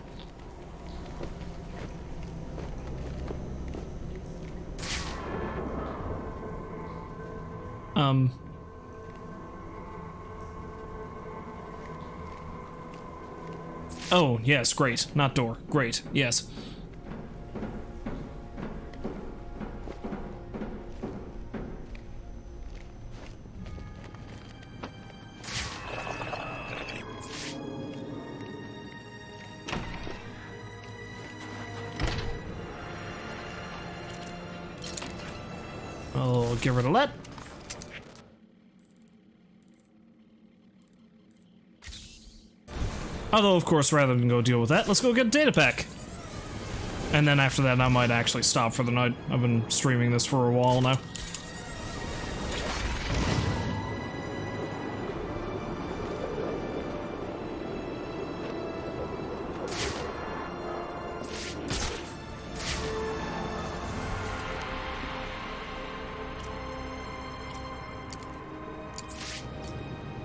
Oh, yes, great. Not door. Great, yes. I'll get rid of that. Although, of course, rather than go deal with that, let's go get a data pack. And then after that, I might actually stop for the night. I've been streaming this for a while now.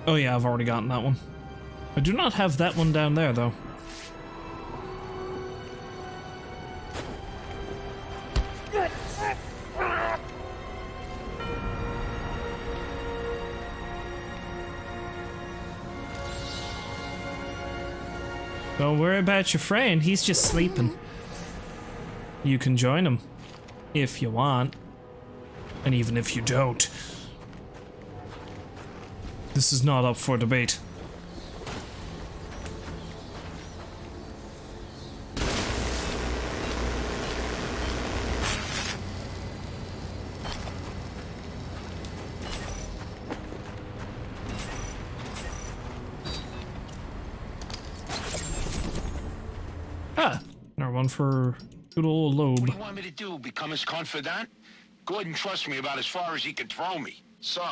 Oh yeah, I've already gotten that one. I do not have that one down there, though. Don't worry about your friend, he's just sleeping. You can join him, if you want. And even if you don't. This is not up for debate. One for good old Loeb. What do you want me to do? Become his confidant? Gordon trusts me about as far as he could throw me. So,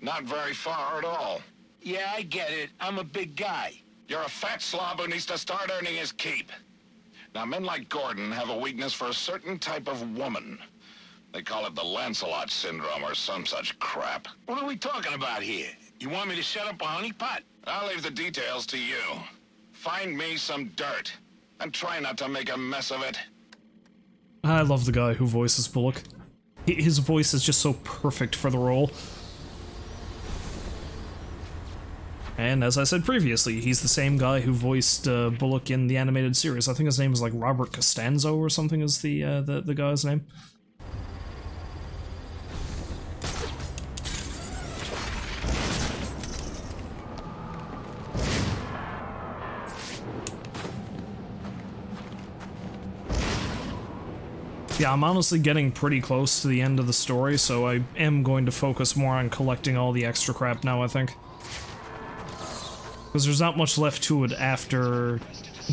not very far at all. Yeah, I get it. I'm a big guy. You're a fat slob who needs to start earning his keep. Now, men like Gordon have a weakness for a certain type of woman. They call it the Lancelot syndrome or some such crap. What are we talking about here? You want me to set up a honeypot? I'll leave the details to you. Find me some dirt. And try not to make a mess of it. I love the guy who voices Bullock. His voice is just so perfect for the role. And as I said previously, he's the same guy who voiced Bullock in the animated series. I think his name is like Robert Costanzo or something is the guy's name. Yeah, I'm honestly getting pretty close to the end of the story, so I am going to focus more on collecting all the extra crap now, I think. Because there's not much left to it after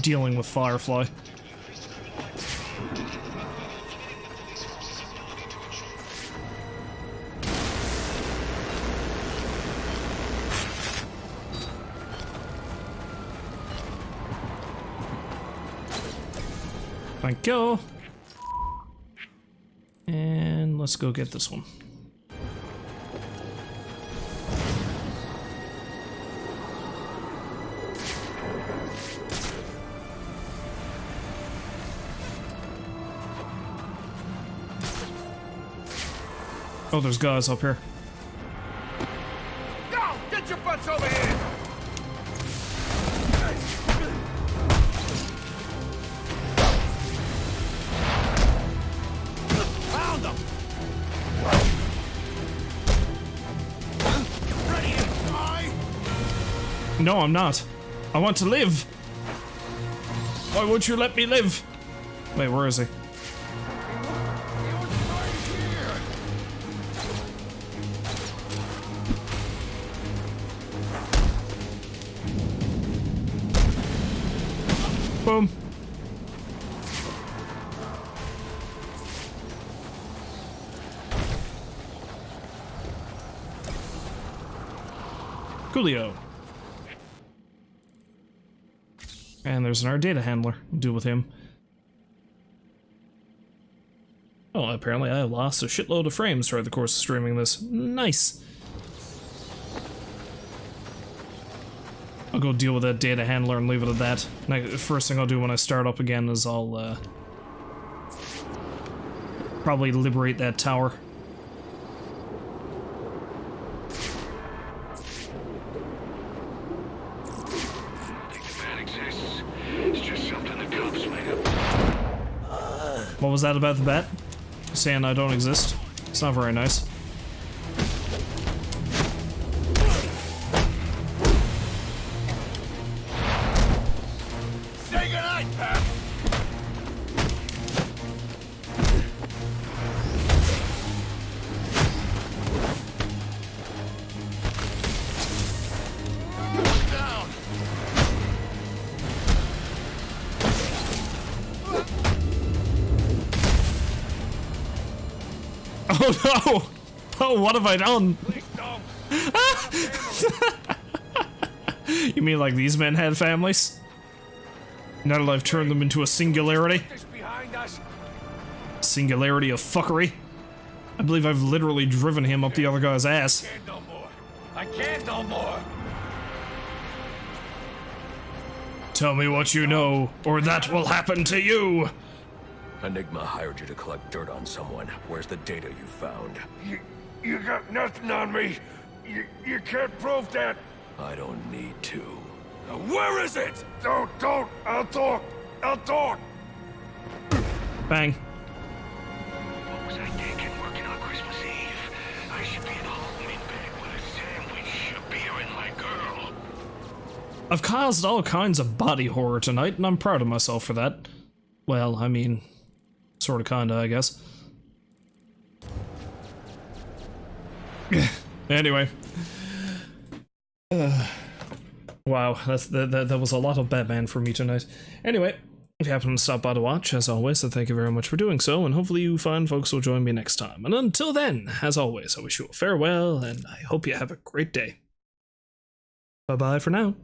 dealing with Firefly. Thank you. And let's go get this one. Oh, there's guys up here. Go! Get your butts over here! Found them! Ready to die? No, I'm not. I want to live. Why won't you let me live? Wait, where is he? Boom. Coolio. And there's our data handler. We'll deal with him. Oh, apparently I lost a shitload of frames throughout the course of streaming this. Nice. I'll go deal with that data handler and leave it at that. First thing I'll do when I start up again is I'll probably liberate that tower. What was that about the bat? Saying I don't exist? It's not very nice. Say goodnight, Pat! Down! Oh no! Oh, what have I done? You mean like these men had families? Now that I've turned them into a singularity? Singularity of fuckery? I believe I've literally driven him up the other guy's ass. I can't no more. Tell me what you know, or that will happen to you! Enigma hired you to collect dirt on someone. Where's the data you found? You got nothing on me. You can't prove that. I don't need to. Where is it? Don't. I'll talk. Bang. What was I thinking working on Christmas Eve? I should be at home in bed with a sandwich, a beer, and my girl. I've caused all kinds of body horror tonight, and I'm proud of myself for that. Well, I mean, sorta kinda, I guess. Anyway. Wow, that was a lot of Batman for me tonight. Anyway, if you happen to stop by to watch, as always, then thank you very much for doing so, and hopefully you fine folks will join me next time. And until then, as always, I wish you a farewell, and I hope you have a great day. Bye-bye for now.